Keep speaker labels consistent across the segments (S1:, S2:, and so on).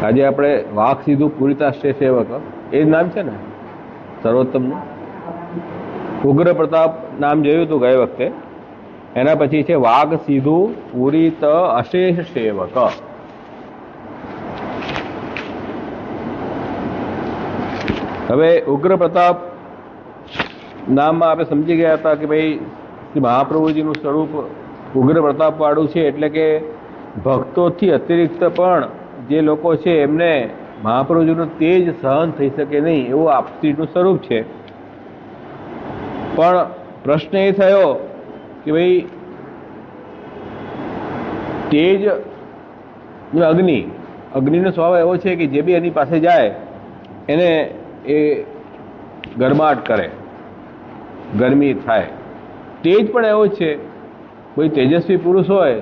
S1: આજે આપણે વાઘ સીધું પૂરિતાશ્રય સેવક એ જ નામ છે ને સર્વોત્તમનું. ઉગ્ર પ્રતાપ નામ જોયું હતું ગઈ વખતે. એના પછી છે વાઘ સીધું પૂરિત અશેષ સેવક. હવે ઉગ્ર પ્રતાપ નામમાં આપણે સમજી ગયા હતા કે ભાઈ શ્રી મહાપ્રભુજીનું સ્વરૂપ ઉગ્ર પ્રતાપ વાળું છે, એટલે કે ભક્તોથી અતિરિક્ત પણ જે લોકો છે એમને મહાપ્રભુજીનું તેજ સહન થઈ શકે નહીં એવું આપસીનું સ્વરૂપ છે. પણ પ્રશ્ન એ થયો કે ભાઈ તેજ અગ્નિનો સ્વભાવ એવો છે કે જે બી એની પાસે જાય એને એ ગરમાટ કરે, ગરમી થાય. તેજ પણ એવો જ છે, કોઈ તેજસ્વી પુરુષ હોય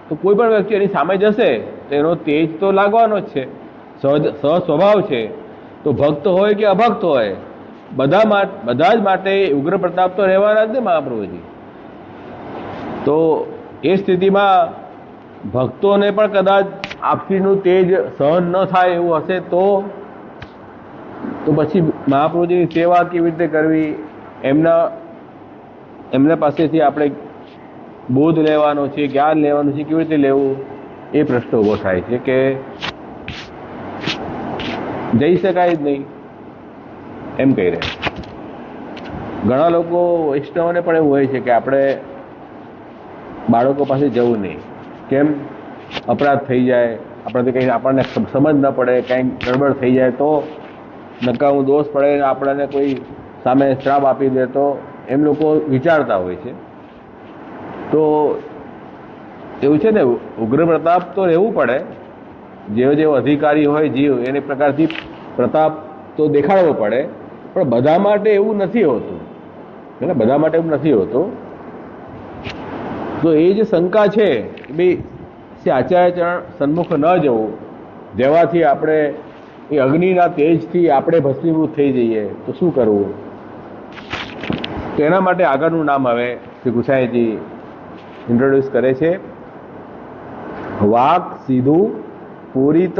S1: તો કોઈ પણ વ્યક્તિ એની સામે જશે તો એનો તેજ તો લાગવાનો જ છે, સહજ સ્વભાવ છે. તો ભક્ત હોય કે અભક્ત હોય બધા જ માટે ઉગ્ર પ્રતાપ તો રહેવાના જ ને મહાપ્રભુજી. તો એ સ્થિતિમાં ભક્તોને પણ કદાચ આપસીનું તેજ સહન ન થાય એવું હશે તો પછી મહાપ્રભુજીની સેવા કેવી રીતે કરવી, એમના પાસેથી આપણે બોધ લેવાનો છે, જ્ઞાન લેવાનું છે, કેવી રીતે લેવું, એ પ્રશ્ન ઊભો થાય છે કે જઈ શકાય જ નહીં એમ કહી રહ્યા. ઘણા લોકો વૈષ્ણવને પણ એવું હોય છે કે આપણે બાળકો પાસે જવું નહીં. કેમ? અપરાધ થઈ જાય, આપણાથી કંઈ આપણને સમજ ન પડે, કંઈક ગડબડ થઈ જાય તો નકામું દોષ પડે, આપણને કોઈ સામે શ્રાપ આપી દે તો એમ લોકો વિચારતા હોય છે. તો એવું છે ને, ઉગ્ર પ્રતાપ તો રહેવું પડે. જેવો અધિકારી હોય જીવ એને પ્રકારથી પ્રતાપ તો દેખાડવો પડે, પણ બધા માટે એવું નથી હોતું. એટલે બધા માટે એવું નથી હોતું. તો એ જે શંકા છે કે ભાઈ શ્રી આચાર્યચરણ સન્મુખ ન જવું, જેવાથી આપણે એ અગ્નિના તેજથી આપણે ભસ્મીભૂત થઈ જઈએ તો શું કરવું? તો એના માટે આગળનું નામ હવે શ્રી ગુસાઈજી ઇન્ટ્રોડ્યુસ કરે છે. વાક સીધું પૂરિત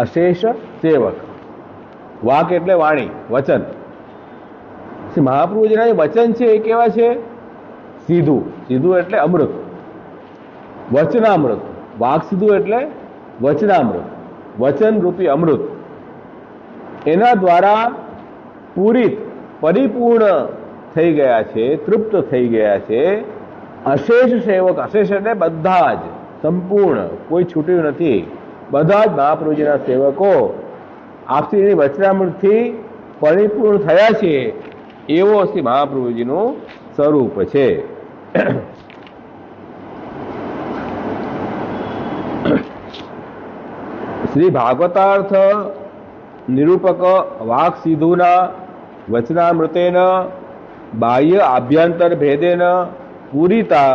S1: અશેષ સેવક. વાક એટલે વાણી, વચન. શ્રી મહાપ્રભુજીના વચન છે એ કેવા છે? સીધું. સીધું એટલે અમૃત, વચનામૃત. વાક સીધું એટલે વચનામૃત, વચન રૂપી અમૃત. એના દ્વારા પૂરિત, પરિપૂર્ણ થઈ ગયા છે, તૃપ્ત થઈ ગયા છે. અશેષ સેવક. અશેષ એટલે બધા જ, સંપૂર્ણ, કોઈ છૂટ્યું નથી. બધા જ મહાપ્રભુજીના સેવકો આપસીની વચનામૃતથી પરિપૂર્ણ થયા છે. એવો શ્રી મહાપ્રભુજીનું સ્વરૂપ છે. શ્રી ભાગવતાર્થ નિરૂપક વાક સિધુના વચનામૃતેન બાહ્ય આભ્યંતર ભેદેન પૂરિતા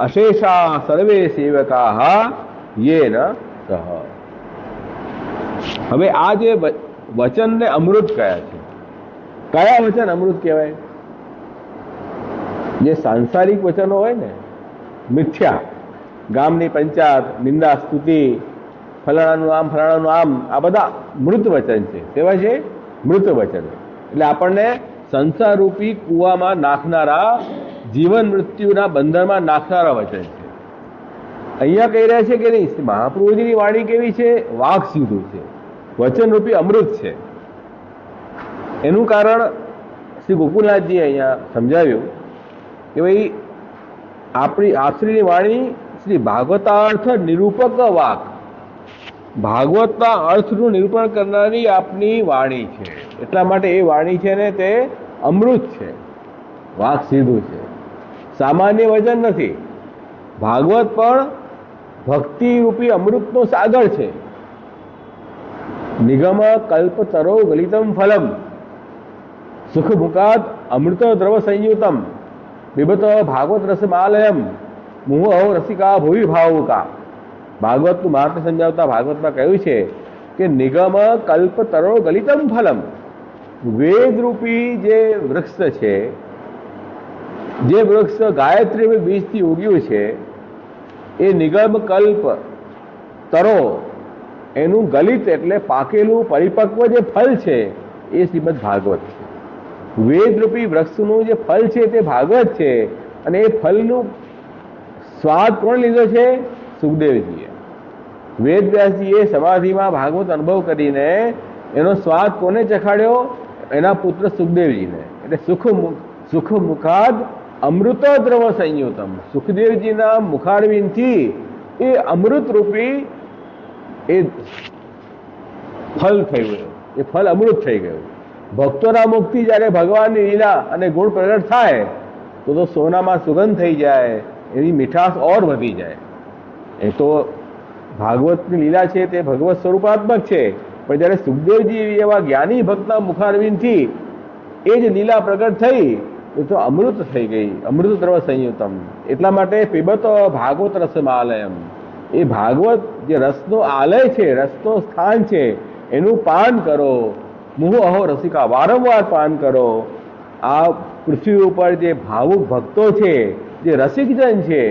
S1: અશેષા સર્વે સેવકા યેન સહ. હવે આ જે વચનને અમૃત કયા છે, કયા વચન અમૃત કહેવાય? જે સાંસારિક વચનો હોય ને, મિથ્યા, ગામની પંચાયત, નિંદા સ્તુતિ, ફલાણાનું આમ ફલાણાનું આમ, આ બધા મૃત વચન છે. કેવા છે? મૃત વચન. એટલે આપણને સંસારરૂપી કૂવામાં નાખનારા, જીવન મૃત્યુના બંધનમાં નાખનારા વચન છે. અહીંયા કહી રહ્યા છે કે નહીં, મહાપ્રભુજીની વાણી કેવી છે? વાક સીધું છે, વચનરૂપી અમૃત છે. એનું કારણ શ્રી ગોકુલનાથજી અહીંયા સમજાવ્યું કે ભાઈ આપણી આશ્રીની વાણી શ્રી ભાગવતાર્થ નિરૂપક વાક, ભાગવતના અર્થનું નિરૂપણ કરનારી આપની વાણી છે. એટલા માટે એ વાણી છે ને તે અમૃત છે, વાક સીધું છે, સામાન્ય વચન નથી. ભાગવત પણ ભક્તિરૂપી અમૃતનો સાગર છે. નિગમ કલ્પતરો ગલિતમ ફલમ સુખ મુખાત અમૃત દ્રવ સંયુતમ બિબત ભાગવત રસમાલયમ મુહ રસિકા ભૂવિ ભાવુકા. ભાગવતનું મહાત્મ્ય સમજાવતા ભાગવતમાં કહ્યું છે કે નિગમ કલ્પતરો ગલિતમ ફલમ. વેદરૂપી જે વૃક્ષ છે, જે વૃક્ષ ગાયત્રી બીજથી ઉગ્યું છે, એ નિગમ કલ્પ તરો એનું ગલિત એટલે પાકેલું પરિપક્વ જે ફળ છે એ શ્રીમદ ભાગવત છે. વેદરૂપી વૃક્ષનું જે ફળ છે તે ભાગવત છે, અને એ ફળનું સ્વાદ કોણ લીધો છે? સુખદેવજીએ. વેદવ્યાસજીએ સમાધિમાં ભાગવત અનુભવ કરીને એનો સ્વાદ કોને ચખાડ્યો? એના પુત્ર સુખદેવજીને. એટલે સુખ મુખાદ અમૃત દ્રવ સંયુતમ. સુખદેવજીના મુખારવિંદથી એ અમૃત રૂપી એ ફળ થયું, એ ફળ અમૃત થઈ ગયું. ભક્તોના મુખથી જ્યારે ભગવાનની લીલા અને ગુણ પ્રગટ થાય તો સોનામાં સુગંધ થઈ જાય, એની મીઠાશ ઓર વધી જાય. એ તો ભાગવતની લીલા છે તે ભગવત સ્વરૂપાત્મક છે, પણ જ્યારે સુખદેવજી એવા જ્ઞાની ભક્તના મુખારવિંદથી એ જ લીલા પ્રગટ થઈ એ તો અમૃત થઈ ગઈ, અમૃત દ્રવ સંયુતમ. એટલા માટે પીબતો ભાગવત રસમાલયમ. એ ભાગવત જે રસનો આલય છે, રસનો સ્થાન છે, એનું પાન કરો. મુહુ અહો રસિકા, વારંવાર પાન કરો. આ પૃથ્વી ઉપર જે ભાવુક ભક્તો છે, જે રસિકજન છે,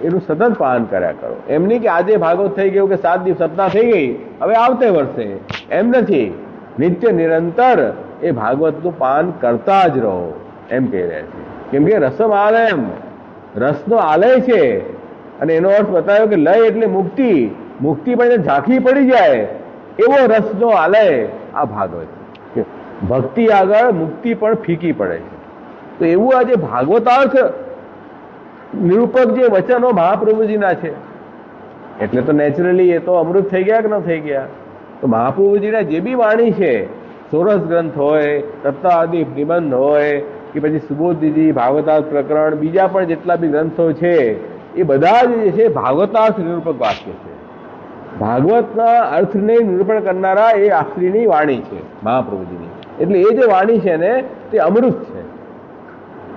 S1: એનું સતત પાન કર્યા કરો. એમ નહીં કે આજે ભાગવત થઈ ગયું કે 7 દિવસ સપના થઈ ગઈ હવે આવતે વર્ષે, એમ નથી. નિત્ય નિરંતર એ ભાગવતનું પાન કરતા જ રહો એમ કહી રહ્યા છે. કેમ કે રસમ આલયમ, રસનો આલય છે. અને એનો અર્થ બતાવ્યો કે લય એટલે મુક્તિ, મુક્તિ પણ ઝાંખી પડી જાય એવો રસનો આલય આ ભાગવત છે. ભક્તિ આગળ મુક્તિ પણ ફીકી પડે છે. તો એવું આજે ભાગવતાર્થ નિરૂપક જે વચનો મહાપ્રભુજીના છે, એટલે તો નેચરલી એ તો અમૃત થઈ ગયા કે ન થઈ ગયા? તો મહાપ્રભુજીના જે બી વાણી છે, સોરસ ગ્રંથ હોય, તત્વાદિપ નિબંધ હોય, કે પછી સુબોધજી ભાગવતાર્થ પ્રકરણ, બીજા પણ જેટલા બી ગ્રંથો છે એ બધા જ જે છે ભાગવતાર્થ નિરૂપક વાક્ય છે. ભાગવતના અર્થને નિરૂપણ કરનારા એ આશ્રીની વાણી છે મહાપ્રભુજીની. એટલે એ જે વાણી છે ને તે અમૃત છે.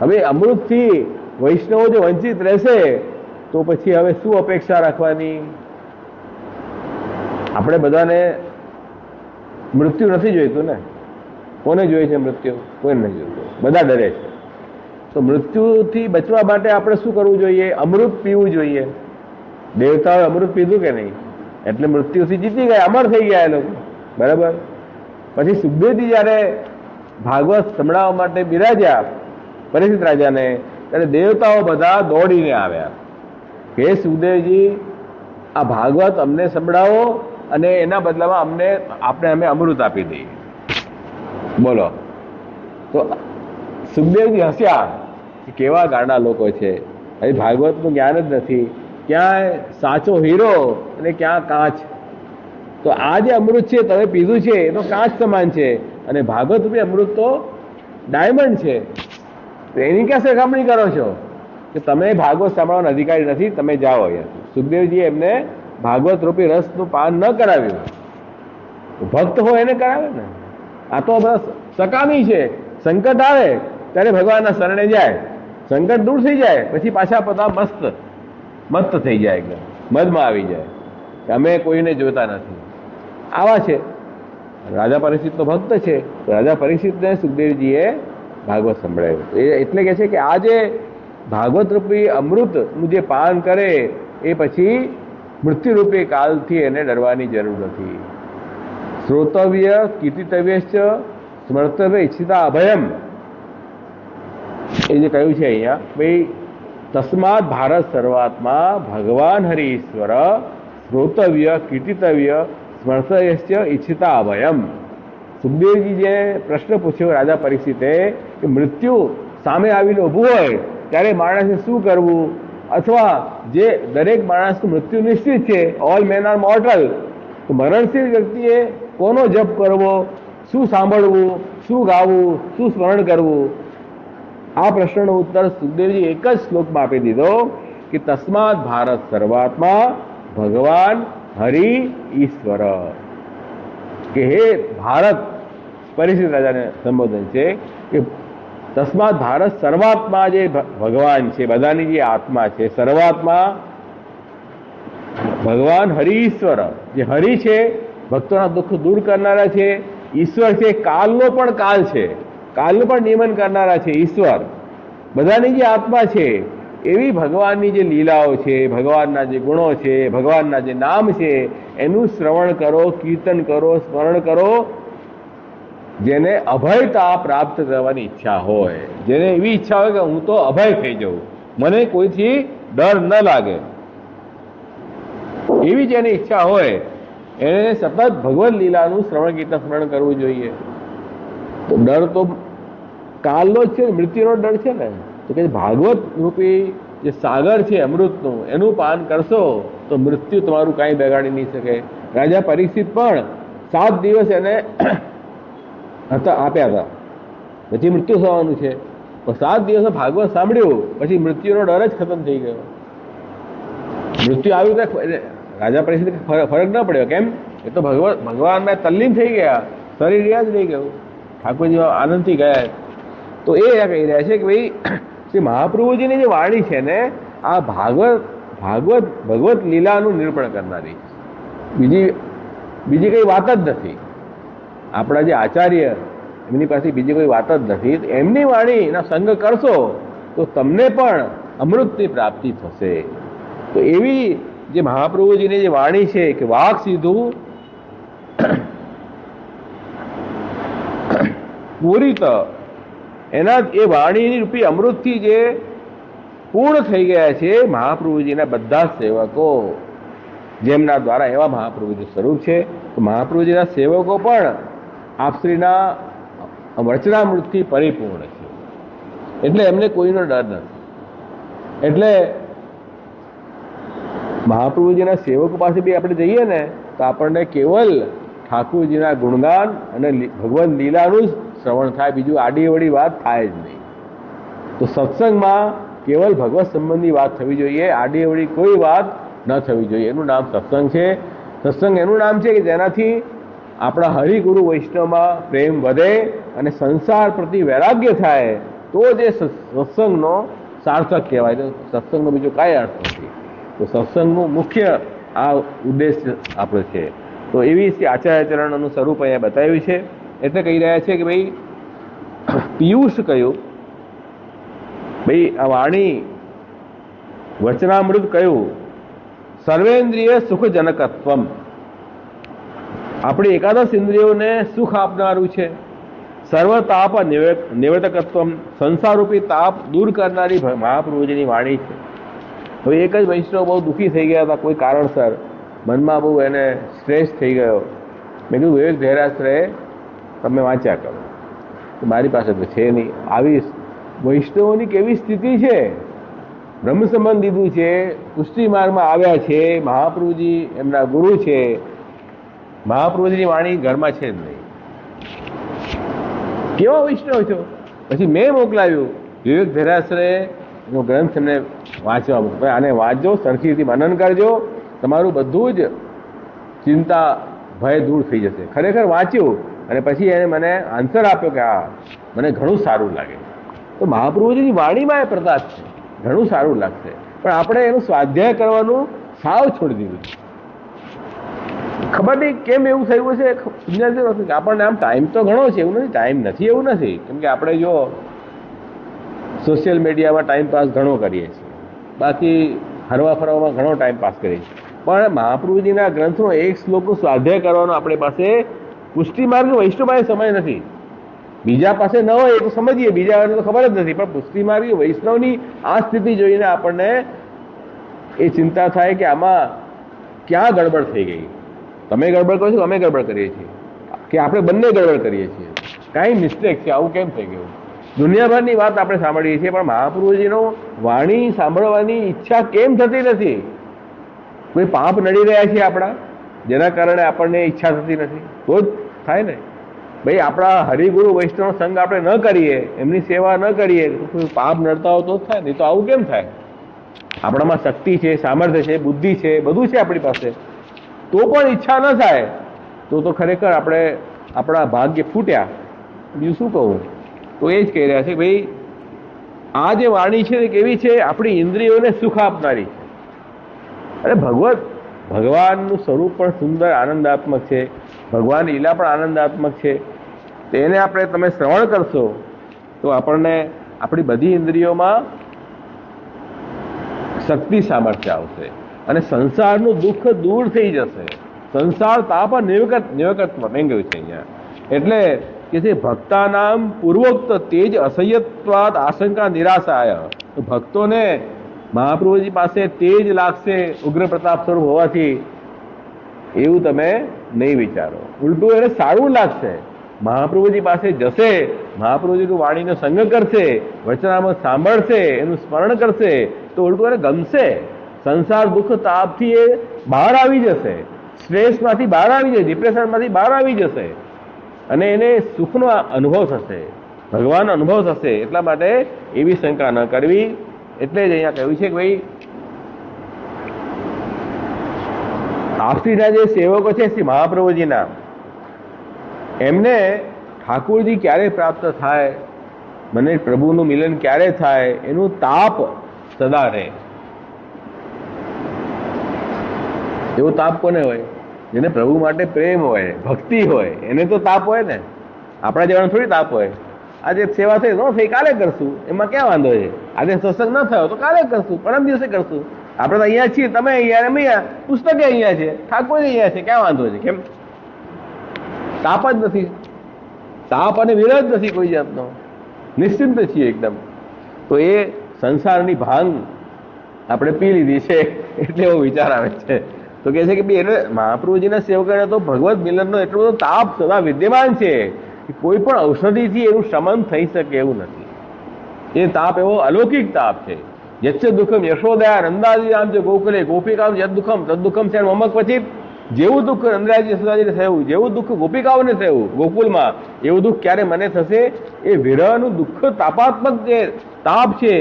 S1: હવે અમૃતથી વૈષ્ણવો જો વંચિત રહેશે તો પછી હવે શું અપેક્ષા રાખવાની? આપણે બધાને મૃત્યુ નથી જોઈતું ને. કોને જોઈએ છે મૃત્યુ? કોઈ નથી જોઈતું, બધા ડરે છે. તો મૃત્યુથી બચવા માટે આપણે શું કરવું જોઈએ? અમૃત પીવું જોઈએ. દેવતાઓએ અમૃત પીધું કે નહીં? એટલે મૃત્યુથી જીતી ગયા, અમર થઈ ગયા એ લોકો. બરાબર. પછી સુખદેવજી જ્યારે ભાગવત સંભળાવવા માટે બિરાજ્યા પરીક્ષિત રાજાને, ત્યારે દેવતાઓ બધા દોડીને આવ્યા કે સુખદેવજી આ ભાગવત અમને સંભળાવો અને એના બદલામાં અમે અમૃત આપી દઈએ. બોલો. તો સુખદેવજી હસ્યા કે કેવા ગાંડા લોકો છે, અહીં ભાગવતનું જ્ઞાન જ નથી, ક્યાં સાચો હીરો અને ક્યાં કાચ. તો આ જે અમૃત છે તમે પીધું છે એ તો કાચ સમાન છે, અને ભાગવત રૂપી અમૃત તો ડાયમંડ છે. તો એની ક્યાં સરખામણી કરો છો કે તમે ભાગવત સાંભળવાના અધિકારી નથી, તમે જાઓ અહીંયાથી. સુખદેવજીએ એમને ભાગવત રૂપી રસનું પાન ન કરાવ્યું. ભક્ત હોય એને કરાવે ને. આ તો બસ સકામી છે. સંકટ આવે ત્યારે ભગવાનના શરણે જાય, સંકટ દૂર થઈ જાય પછી પાછા બધા મસ્ત થઈ જાય, એકદમ મદમાં આવી જાય. અમે કોઈને જોતા નથી. આવા છે. રાજા પરીક્ષિત તો ભક્ત છે. રાજા પરીક્ષિતને સુખદેવજીએ ભાગવત સંભળાવ્યું. એ એટલે કે છે કે આ જે ભાગવત રૂપી અમૃતનું જે પાન કરે એ પછી મૃત્યુરૂપી કાલથી એને ડરવાની જરૂર નથી. શ્રોતવ્ય કીર્તિતવ્યશ્ચ સ્મર્તવ્ય ઈચ્છિતા અભયમ. એ જે કહ્યું છે અહીંયા, ભાઈ તસ્માત ભારત સર્વાત્મા ભગવાન હરિ ઈશ્વર શ્રોતવ્ય કીર્તિતવ્ય સ્મર્તવ્યશ્ચ ઈચ્છિતા અભયમ. સુખદેવજી જે પ્રશ્ન પૂછ્યો રાજા પરીક્ષિતે કે મૃત્યુ સામે આવીને ઊભું હોય ત્યારે માણસે શું કરવું, અથવા જે દરેક માણસનું મૃત્યુ નિશ્ચિત છે, ઓલ મેન આર મોર્ટલ, તો મરણશીલ વ્યક્તિએ કોનો જપ કરવો, શું સાંભળવું, શું ગાવું, શું સ્મરણ કરવું? આ પ્રશ્નનો ઉત્તર સુખદેવજી એક જ શ્લોકમાં આપી દીધો કે તસ્માત ભારત સર્વાત્મા ભગવાન હરિ ઈશ્વર. કે હે ભારત, પરીક્ષિત રાજાને સંબોધન છે કે તસ્માત ભારત સર્વાત્મા જે ભગવાન છે, બધાની જે આત્મા છે, સર્વાત્મા ભગવાન હરિ ઈશ્વર. જે હરિ છે ભક્તોના દુઃખ દૂર કરનારા છે, ઈશ્વર છે કાલનો પણ કાલ છે, કાલનું પણ નિયમન કરનારા છે ઈશ્વર. બધાની જે આત્મા છે એવી ભગવાનની જે લીલાઓ છે, ભગવાનના જે ગુણો છે, ભગવાનના જે નામ છે, એનું શ્રવણ કરો, કીર્તન કરો, સ્મરણ કરો. જેને અભયતા પ્રાપ્ત કરવાની ઈચ્છા હોય, જેને એવી ઈચ્છા હોય કે હું તો અભય થઈ જાઉં, મને કોઈથી ડર ન લાગે, એવી જેની ઈચ્છા હોય એને સતત ભગવદ લીલાનું શ્રવણ કીર્તન સ્મરણ કરવું જોઈએ. તો ડર તો કાલનો જ છે, મૃત્યુનો ડર છે ને. તો કે ભાગવત રૂપી જે સાગર છે અમૃતનું, એનું પાન કરશો તો મૃત્યુ તમારું કાંઈ બગાડી નહીં શકે. રાજા પરીક્ષિત પણ 7 દિવસ એને આપ્યા હતા, પછી મૃત્યુ થવાનું છે, તો 7 દિવસ ભાગવત સાંભળ્યું પછી મૃત્યુનો ડર જ ખતમ થઈ ગયો. મૃત્યુ આવ્યું તો રાજા પરીક્ષિત ફરક ન પડ્યો. કેમ? એ તો ભગવાનના તલ્લીન થઈ ગયા, શરીર યાદ રહી ગયું, ઠાકોરજી આનંદથી ગયા. તો એ કહી રહ્યા છે કે ભાઈ શ્રી મહાપ્રભુજીની જે વાણી છે ને, આ ભગવત લીલાનું નિરૂપણ કરનારી, બીજી કઈ વાત જ નથી. આપણા જે આચાર્ય એમની પાસે બીજી કોઈ વાત જ નથી. એમની વાણીના સંગ કરશો તો તમને પણ અમૃતની પ્રાપ્તિ થશે. તો એવી જે મહાપ્રભુજીની જે વાણી છે કે વાક સીધું પૂરિત, એના એ વાણીની રૂપી અમૃતથી જે પૂર્ણ થઈ ગયા છે મહાપ્રભુજીના બધા સેવકો, જેમના દ્વારા એવા મહાપ્રભુજી સ્વરૂપ છે. તો મહાપ્રભુજીના સેવકો પણ આપશ્રીના વચનામૃતથી પરિપૂર્ણ છે, એટલે એમને કોઈનો ડર નથી. એટલે મહાપ્રભુજીના સેવકો પાસે બી આપણે જઈએ ને તો આપણને કેવલ ઠાકોરજીના ગુણગાન અને ભગવાન લીલાનું જ શ્રવણ થાય, બીજું આડી અવળી વાત થાય જ નહીં. તો સત્સંગમાં કેવલ ભગવત સંબંધી વાત થવી જોઈએ, આડી અવળી કોઈ વાત ન થવી જોઈએ. એનું નામ સત્સંગ છે. સત્સંગ એનું નામ છે કે જેનાથી આપણા હરિગુરુ વૈષ્ણવમાં પ્રેમ વધે અને સંસાર પ્રતિ વૈરાગ્ય થાય, તો જે સત્સંગનો સાર્થક કહેવાય. તો સત્સંગનો બીજો કાંઈ અર્થ નથી. તો સત્સંગનું મુખ્ય આ ઉદ્દેશ્ય આપણો છે. તો એવી આચાર્ય ચરણોનું સ્વરૂપ અહીંયા બતાવ્યું છે. એટલે કહી રહ્યા છે કે ભાઈ પિયુષ કયું, ભાઈ આ વાણી વચનામૃત કયું, સર્વેન્દ્રિય સુખજનકત્વમ, આપણી એકાદશ ઇન્દ્રિયોને સુખ આપનારું છે. સર્વ તાપ નિવર્તકત્વમ, સંસારરૂપી તાપ દૂર કરનારી મહાપ્રભુજીની વાણી છે. હવે એક જ વૈષ્ણવ બહુ દુઃખી થઈ ગયા હતા કોઈ કારણસર, મનમાં બહુ એને સ્ટ્રેસ થઈ ગયો. મેં કીધું વિવેક ધૈર્યાશ્રય તમે વાંચ્યા કરો. તો મારી પાસે તો છે નહીં. આવી વૈષ્ણવોની કેવી સ્થિતિ છે, બ્રહ્મ સંબંધ દીધું છે, પુષ્ટિ માર્ગમાં આવ્યા છે, મહાપ્રભુજી એમના ગુરુ છે, મહાપ્રભુજીની વાણી ઘરમાં છે જ નહીં. કેવા વૈષ્ણવ છો? પછી મેં મોકલાવ્યું વિવેક ધૈર્યાશ્રયનો ગ્રંથ એમને વાંચવા મૂકો. આને વાંચજો, સરખી રીતે મનન કરજો, તમારું બધું જ ચિંતા ભય દૂર થઈ જશે. ખરેખર વાંચ્યું અને પછી એને મને આન્સર આપ્યો કે હા મને ઘણું સારું લાગે. તો મહાપ્રભુજીની વાણીમાં એ પ્રતાપ છે, ઘણું સારું લાગશે. પણ આપણે એનું સ્વાધ્યાય કરવાનું સાવ છોડી દીધું. ખબર નહીં કેમ એવું થયું છે, સમજાતું નથી. આપણને આમ ટાઈમ તો ઘણો છે, એવું નથી ટાઈમ નથી એવું નથી. કેમ કે આપણે જો સોશિયલ મીડિયામાં ટાઈમ પાસ ઘણો કરીએ છીએ, બાકી હરવા ફરવામાં ઘણો ટાઈમ પાસ કરીએ છીએ. પણ મહાપ્રભુજીના ગ્રંથનો એક શ્લોકનું સ્વાધ્યાય કરવાનો આપણી પાસે પુષ્ટિ માર્ગ વૈષ્ણવ પાસે સમય નથી. બીજા પાસે ન હોય એ તો સમજીએ, બીજાને તો ખબર જ નથી. પણ પુષ્ટિ માર્ગ વૈષ્ણવની આ સ્થિતિ જોઈને આપણને એ ચિંતા થાય કે આમાં ક્યાં ગડબડ થઈ ગઈ. તમે ગડબડ કરો છો, અમે ગડબડ કરીએ છીએ, કે આપણે બંને ગડબડ કરીએ છીએ, કાંઈ મિસ્ટેક છે, આવું કેમ થઈ ગયું. દુનિયાભરની વાત આપણે સાંભળીએ છીએ, પણ મહાપ્રભુજીનો વાણી સાંભળવાની ઈચ્છા કેમ થતી નથી? કોઈ પાપ નડી રહ્યા છે આપણા, જેના કારણે આપણને ઈચ્છા થતી નથી? તો જ થાય ને ભાઈ. આપણા હરિગુરુ વૈષ્ણવ સંગ આપણે ન કરીએ, એમની સેવા ન કરીએ, તો કોઈ પાપ નડતા હોય તો જ થાય. નહીં તો આવું કેમ થાય? આપણામાં શક્તિ છે, સામર્થ્ય છે, બુદ્ધિ છે, બધું છે આપણી પાસે, તો પણ ઈચ્છા ન થાય તો ખરેખર આપણે આપણા ભાગ્ય ફૂટ્યા. બીજું શું કહું? તો એ જ કહી રહ્યા છે ભાઈ આ જે વાણી છે કેવી છે? આપણી ઇન્દ્રિયોને સુખ આપનારી છે. અરે ભગવાનનું સ્વરૂપ પણ સુંદર આનંદાત્મક છે, ભગવાન લીલા પણ આનંદાત્મક છે. તેને આપણે તમે શ્રવણ કરશો તો આપણને આપણી બધી ઇન્દ્રિયોમાં શક્તિ સામર્થ્ય આવશે અને સંસારનું દુઃખ દૂર થઈ જશે. સંસાર તાપ નિવકત્વ મેં કહ્યું છે અહીંયા. એટલે કે જે ભક્તાનામ પૂર્વોક્ત તેજ અસહ્યત્વાદ આશંકા નિરાશાય. તો ભક્તોને મહાપ્રભુજી પાસે તેજ લાગશે ઉગ્ર પ્રતાપ સ્વરૂપ હોવાથી, એવું તમે નહીં વિચારો. ઉલટું એને સારું લાગશે. મહાપ્રભુજી પાસે જશે, મહાપ્રભુજીનું વાણીનો સંગ કરશે, વચનામૃત સાંભળશે, એનું સ્મરણ કરશે તો ઉલટું એને ગમશે. સંસાર દુઃખ તાપથી એ બહાર આવી જશે, સ્ટ્રેસમાંથી બહાર આવી જશે, ડિપ્રેશનમાંથી બહાર આવી જશે અને એને સુખનો અનુભવ થશે, ભગવાનનો અનુભવ થશે. એટલા માટે એવી શંકા ન કરવી. એટલે જ અહીંયા કહ્યું છે કે ભાઈ આપસીના જે સેવકો છે શ્રી મહાપ્રભુજીના, એમને ઠાકુરજી ક્યારે પ્રાપ્ત થાય, મને પ્રભુનું મિલન ક્યારે થાય, એનું તાપ સદા રહે. એવો તાપ કોને હોય? જેને પ્રભુ માટે પ્રેમ હોય, ભક્તિ હોય, એને તો તાપ હોય ને. આપણા જેવાનો થોડી તાપ હોય. આજે સેવા થઈ ન થઈ કાલે કરશું, એમાં ક્યાં વાંધો છે? આજે સત્સંગ ન થયો તો કાલે કરશું, પરમ દિવસે કરશું. આપણે તો અહીંયા છીએ, તમે અહીંયા, અમે અહીંયા, પુસ્તકે અહીંયા છે, ઠાકોર અહીંયા છે, ક્યાં વાંધો છે? કેમ તાપ જ નથી? તાપ અને વિરોધ નથી કોઈ જાતનો, નિશ્ચિંત છીએ એકદમ. તો એ સંસારની ભાંગ આપણે પી લીધી છે એટલે એવો વિચાર આવે છે. તો કહે છે કે ભાઈ એટલે મહાપ્રભુજીના સેવકોને તો ભગવત મિલનનો એટલો બધો તાપ સદા વિદ્યમાન છે કે કોઈ પણ ઔષધિથી એનું શમન થઈ શકે એવું નથી. એ તાપ એવો અલૌકિક તાપ છે. યચ્છ દુઃખમ યશોદયા નંદાજી આમ છે ગોકુલે ગોપિકાઓ યદ દુઃખમ તદ દુઃખમ છે મમક પછી જેવું દુઃખ નંદરાજી યશોદાજીને થયું, જેવું દુઃખ ગોપિકાઓને થયું ગોકુલમાં, એવું દુઃખ ક્યારે મને થશે? એ વિરહનું દુઃખ તાપાત્મક જે તાપ છે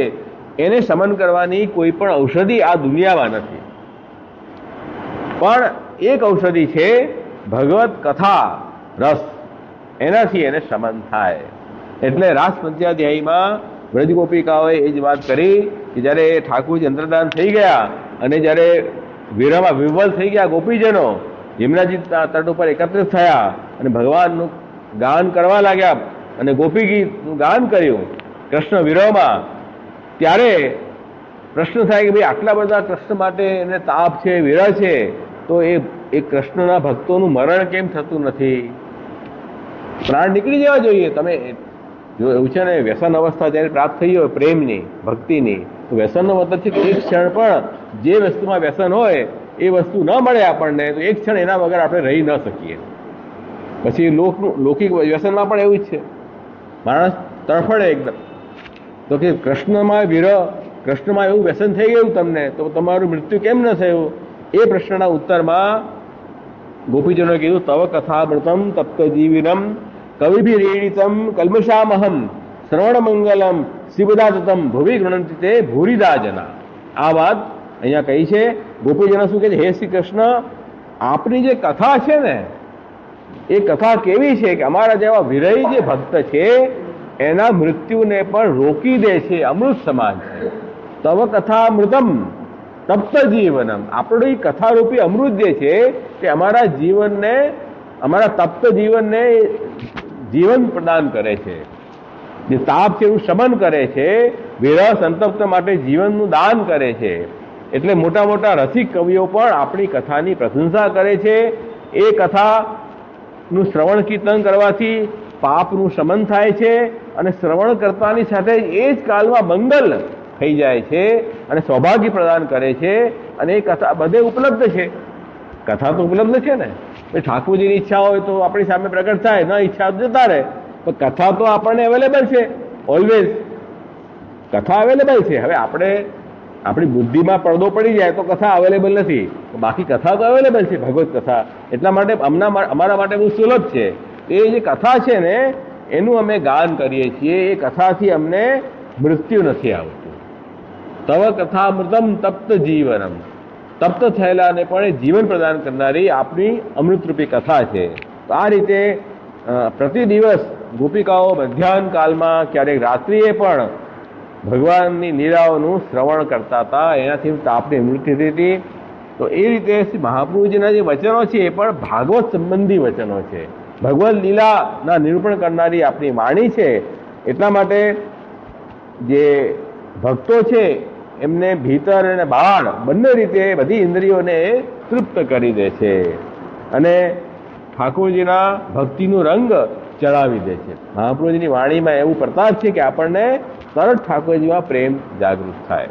S1: એને શમન કરવાની કોઈ પણ ઔષધિ આ દુનિયામાં નથી. પણ એક ઔષધિ છે ભગવત કથા રસ, એનાથી એને શમન થાય. એટલે રાસ પંચાધ્યાયીમાં વ્રજ ગોપિકાઓએ એ જ વાત કરી કે જ્યારે ઠાકુરજી અંતર્ધાન થઈ ગયા અને જ્યારે વિરહમાં વિહ્વલ થઈ ગયા ગોપીજનો, યમુનાજી તટ ઉપર એકત્રિત થયા અને ભગવાનનું ગાન કરવા લાગ્યા અને ગોપી ગીતનું ગાન કર્યું કૃષ્ણ વિરહમાં, ત્યારે પ્રશ્ન થાય કે ભાઈ આટલા બધા કૃષ્ણ માટે એને તાપ છે, વિરહ છે, તો એ કૃષ્ણના ભક્તોનું મરણ કેમ થતું નથી? પ્રાણ નીકળી જવા જોઈએ. તમે જો એવું છે ને, વ્યસન અવસ્થા જ્યારે પ્રાપ્ત થઈ હોય પ્રેમની, ભક્તિની, તો વ્યસનનો મતલબ છે કે એક ક્ષણ પણ જે વસ્તુમાં વ્યસન હોય એ વસ્તુ ન મળે આપણને તો એક ક્ષણ એના વગર આપણે રહી ન શકીએ. પછી લૌકિક વ્યસનમાં પણ એવું જ છે, માણસ તડફડે એકદમ. તો કે કૃષ્ણમાં વિરહ, કૃષ્ણમાં એવું વ્યસન થઈ ગયું તમને, તો તમારું મૃત્યુ કેમ ન થયું? એ પ્રશ્નના ઉત્તરમાં ગોપીજનોએ કીધું તવ કથામૃતમ તપ્ત જીવિનમ કવિભિરીડિતમ કલ્મષામહમ શ્રવણ મંગલમ શિવદાતમ ભુવિ ગૃણંતિ તે ભૂરિદા જના. આ વાત અહીંયા કહી છે. ગોપીજનો શું કહે છે? હે શ્રી કૃષ્ણ, આપની જે કથા છે ને એ કથા કેવી છે કે અમારા જેવા વિરહી જે ભક્ત છે એના મૃત્યુને પણ રોકી દે છે, અમૃત સમાન છે. તવ કથામૃતમ તપ્ત જીવનમ, આપણું કથારૂપી અમૃત જે છે તે અમારા જીવનને, અમારા તપ્ત જીવનને જીવન પ્રદાન કરે છે. જે તાપ છે એવું શમન કરે છે, વિરહ સંતપ્ત માટે જીવનનું દાન કરે છે. એટલે મોટા મોટા રસિક કવિઓ પણ આપણી કથાની પ્રશંસા કરે છે. એ કથાનું શ્રવણ કીર્તન કરવાથી પાપનું શમન થાય છે અને શ્રવણ કરતાની સાથે એ જ કાલમાં મંગલ થઈ જાય છે અને સૌભાગ્ય પ્રદાન કરે છે. અને એ કથા બધે ઉપલબ્ધ છે. કથા તો ઉપલબ્ધ છે ને. ઠાકોરજીની ઈચ્છા હોય તો આપણી સામે પ્રગટ થાય, ન ઈચ્છા જતા રહે, પણ કથા તો આપણને અવેલેબલ છે ઓલવેઝ. કથા અવેલેબલ છે. હવે આપણે આપણી બુદ્ધિમાં પડદો પડી જાય તો કથા અવેલેબલ નથી, બાકી કથા તો અવેલેબલ છે, ભગવત કથા. એટલા માટે અમારા માટે બહુ સુલભ છે. એ જે કથા છે ને એનું અમે ગાન કરીએ છીએ. એ કથાથી અમને મૃત્યુ નથી આવતું. તવ કથામૃતમ તપ્ત જીવનમ, તપ્ત થયેલાને પણ જીવન પ્રદાન કરનારી આપણી અમૃતરૂપી કથા છે. તો આ રીતે પ્રતિ દિવસ ગોપિકાઓ મધ્યાહન કાળમાં, ક્યારેક રાત્રિએ પણ ભગવાનની લીલાઓનું શ્રવણ કરતા હતા. એનાથી તાપની મૃત્યુ થતી હતી. તો એ રીતે મહાપ્રભુજીના જે વચનો છે એ પણ ભાગવત સંબંધી વચનો છે, ભગવદ લીલાના નિરૂપણ કરનારી આપણી વાણી છે. એટલા માટે જે ભક્તો છે એમને ભીતર અને બહાર બંને રીતે બધી ઇન્દ્રિયોને તૃપ્ત કરી દે છે અને ઠાકોરજીના ભક્તિનું રંગ ચડાવી દે છે. મહાપ્રભુજીની વાણીમાં એવું પ્રતાપ છે કે આપણને તરત ઠાકોરજીમાં પ્રેમ જાગૃત થાય.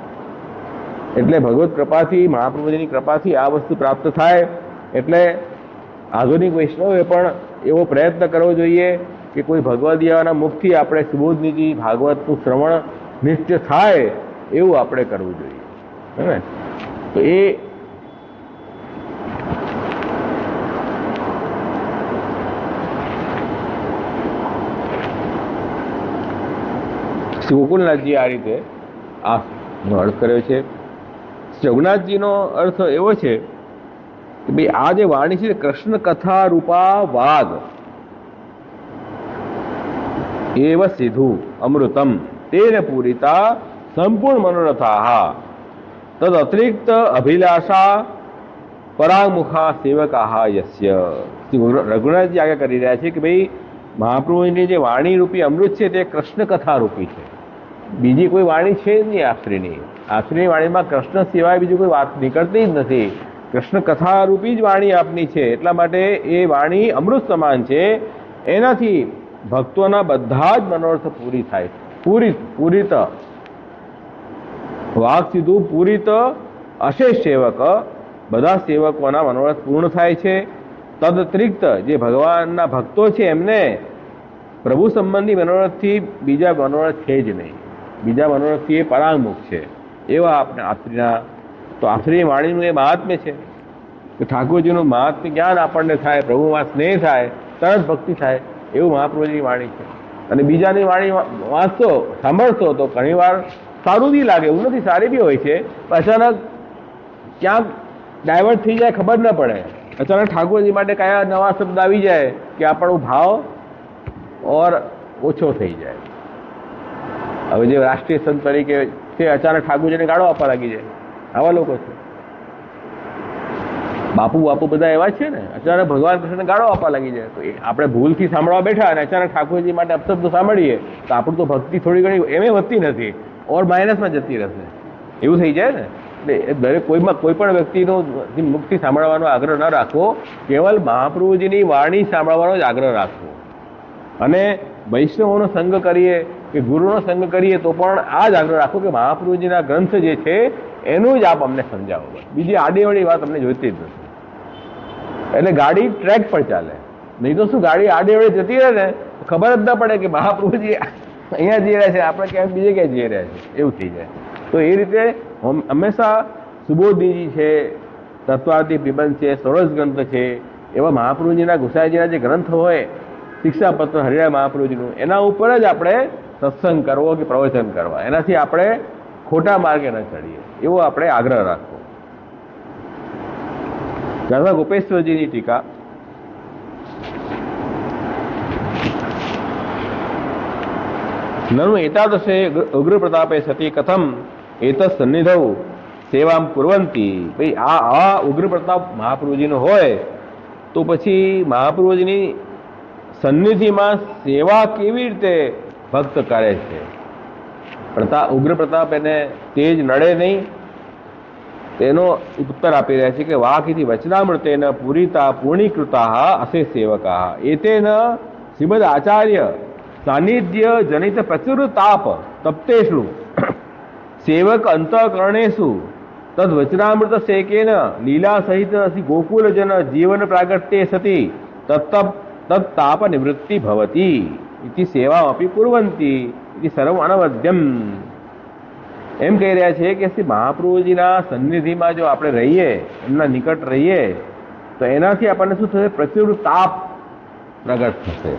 S1: એટલે ભગવત કૃપાથી, મહાપ્રભુજીની કૃપાથી આ વસ્તુ પ્રાપ્ત થાય. એટલે આધુનિક વૈષ્ણવે પણ એવો પ્રયત્ન કરવો જોઈએ કે કોઈ ભગવદીયાના મુખથી આપણે સુબોધનીજી ભાગવતનું શ્રવણ નિત્ય થાય એવું આપણે કરવું જોઈએ. હે તો એ શ્રી ગોકુલનાથજી આ રીતે આનો અર્થ કર્યો છે. જગન્નાથજીનો અર્થ એવો છે કે ભાઈ આ જે વાણી છે કૃષ્ણ કથા રૂપા વાગ એવ સિધુ અમૃતમ તેન પૂરિતા સંપૂર્ણ મનોરથા તદ અતિરિક્ત અભિલાષા પરામુખા સેવકા યસ્ય. રઘુનાથજી આગળ કરી રહ્યા છે કે ભાઈ મહાપ્રભુની જે વાણી રૂપી અમૃત છે તે કૃષ્ણ કથા રૂપી છે. બીજી કોઈ વાણી છે જ નહીં આશ્રયની. આશ્રયની વાણીમાં કૃષ્ણ સિવાય બીજી કોઈ વાત નીકળતી જ નથી. કૃષ્ણ કથા રૂપી જ વાણી આપની છે. એટલા માટે એ વાણી અમૃત સમાન છે. એનાથી ભક્તોના બધા જ મનોરથ પૂરી થાય. પૂરિત વાક સીધું પૂરિત અશેષ સેવક બધા સેવકોના મનોરથ પૂર્ણ થાય છે. તદ અતિરિક્ત જે ભગવાનના ભક્તો છે એમને પ્રભુ સંબંધી મનોરથથી બીજા મનોરથ છે જ નહીં. બીજા મનોરથથી એ પરાંગમુખ છે. એવા આપણે આશ્રયના તો આશ્રય વાણીનું એ મહાત્મ્ય છે કે ઠાકોરજીનું મહાત્મ્ય જ્ઞાન આપણને થાય, પ્રભુમાં સ્નેહ થાય, તરત ભક્તિ થાય એવું મહાપ્રભુજીની વાણી છે. અને બીજાની વાણી વાંચતો સાંભળતો તો ઘણીવાર સારું બી લાગે, એવું નથી, સારી બી હોય છે. અચાનક ક્યાંક ડાયવર્ટ થઈ જાય, ખબર ન પડે. અચાનક ઠાકોરજી માટે કયા નવા શબ્દ આવી જાય કે આપણો ભાવ ઓર ઓછો થઈ જાય. હવે જે રાષ્ટ્રીય સંત તરીકે છે અચાનક ઠાકોરજીને ગાળો આપવા લાગી જાય, આવા લોકો છે. બાપુ બધા એવા છે ને, અચાનક ભગવાન કૃષ્ણને ગાળો આપવા લાગી જાય. તો આપણે ભૂલથી સાંભળવા બેઠા અને અચાનક ઠાકોરજી માટે અપશબ્દો સાંભળીએ તો આપણું તો ભક્તિ થોડી ઘણી એમે વધતી નથી, ઓર માઇનસમાં જતી રહેશે. એવું થઈ જાય ને. એટલે દરેક કોઈ પણ વ્યક્તિનો મુક્તિ સાંભળવાનો આગ્રહ ન રાખવો, કેવલ મહાપ્રભુજીની વાણી સાંભળવાનો જ આગ્રહ રાખવો. અને વૈષ્ણવોનો સંગ કરીએ કે ગુરુનો સંગ કરીએ તો પણ આ જ આગ્રહ રાખો કે મહાપ્રભુજીના ગ્રંથ જે છે એનું જ આપ અમને સમજાવો. બીજી આડીઅવળી વાત અમને જોઈતી જ નથી. એટલે ગાડી ટ્રેક પર ચાલે, નહીં તો શું ગાડી આડીઅવળી જતી રહે ને ખબર જ ન પડે કે મહાપ્રભુજી અહીંયા જઈ રહ્યા છે, આપણે ક્યાંક બીજે ક્યાંય જઈ રહ્યા છે, એવું થઈ જાય. તો એ રીતે હંમેશા સુબોધનીજી છે, તત્વાર્થી નિબંધ છે, સરોજ ગ્રંથ છે, એવા મહાપ્રભુજીના ગુસાઈજીના જે ગ્રંથ હોય, શિક્ષાપત્ર હરિરાય મહાપ્રભુજીનું, એના ઉપર જ આપણે સત્સંગ કરવો કે પ્રવચન કરવા. એનાથી આપણે ખોટા માર્ગે ન ચડીએ એવો આપણે આગ્રહ રાખવો. દાદા ગોપેશ્વરજીની ટીકા. નनु એતાદશે ઉગ્ર પ્રતાપે સતી કથમ એત સન્નિધૌ સેવામ કુર્વંતી. ભાઈ આ ઉગ્ર પ્રતાપ મહાપ્રભુજીનો હોય તો પછી મહાપ્રભુજીની સન્નિધિમાં સેવા કેવી રીતે ભક્ત કરે છે? ઉગ્ર પ્રતાપ એને તેજ નડે નહીં. તેનો ઉત્તર આપી રહ્યા છે કે વાકિતિ વચનામૃતેન પૂરિતા પૂર્ણીકૃતા અશે સેવકા એતેન શ્રીમદ આચાર્ય સાનિધ્ય જનિત પ્રચુર તાપ તપ્તેષુ સેવક અંતઃકરણેષુ તદ વચનામૃત સેકેન લીલા સહિત ગોકુલ જન જીવન પ્રાગટ્યે સતી તત્તાપ નિવૃત્તિ ભવતી ઇતિ સેવામપી કુર્વંતી ઇતિ સર્વ અનવદ્યમ. એમ કહી રહ્યા છે કે શ્રી મહાપ્રભુજીના સન્નિધિમાં જો આપણે રહીએ, એમના નિકટ રહીએ તો એનાથી આપણને શું થશે? પ્રચુર તાપ પ્રગટ થશે.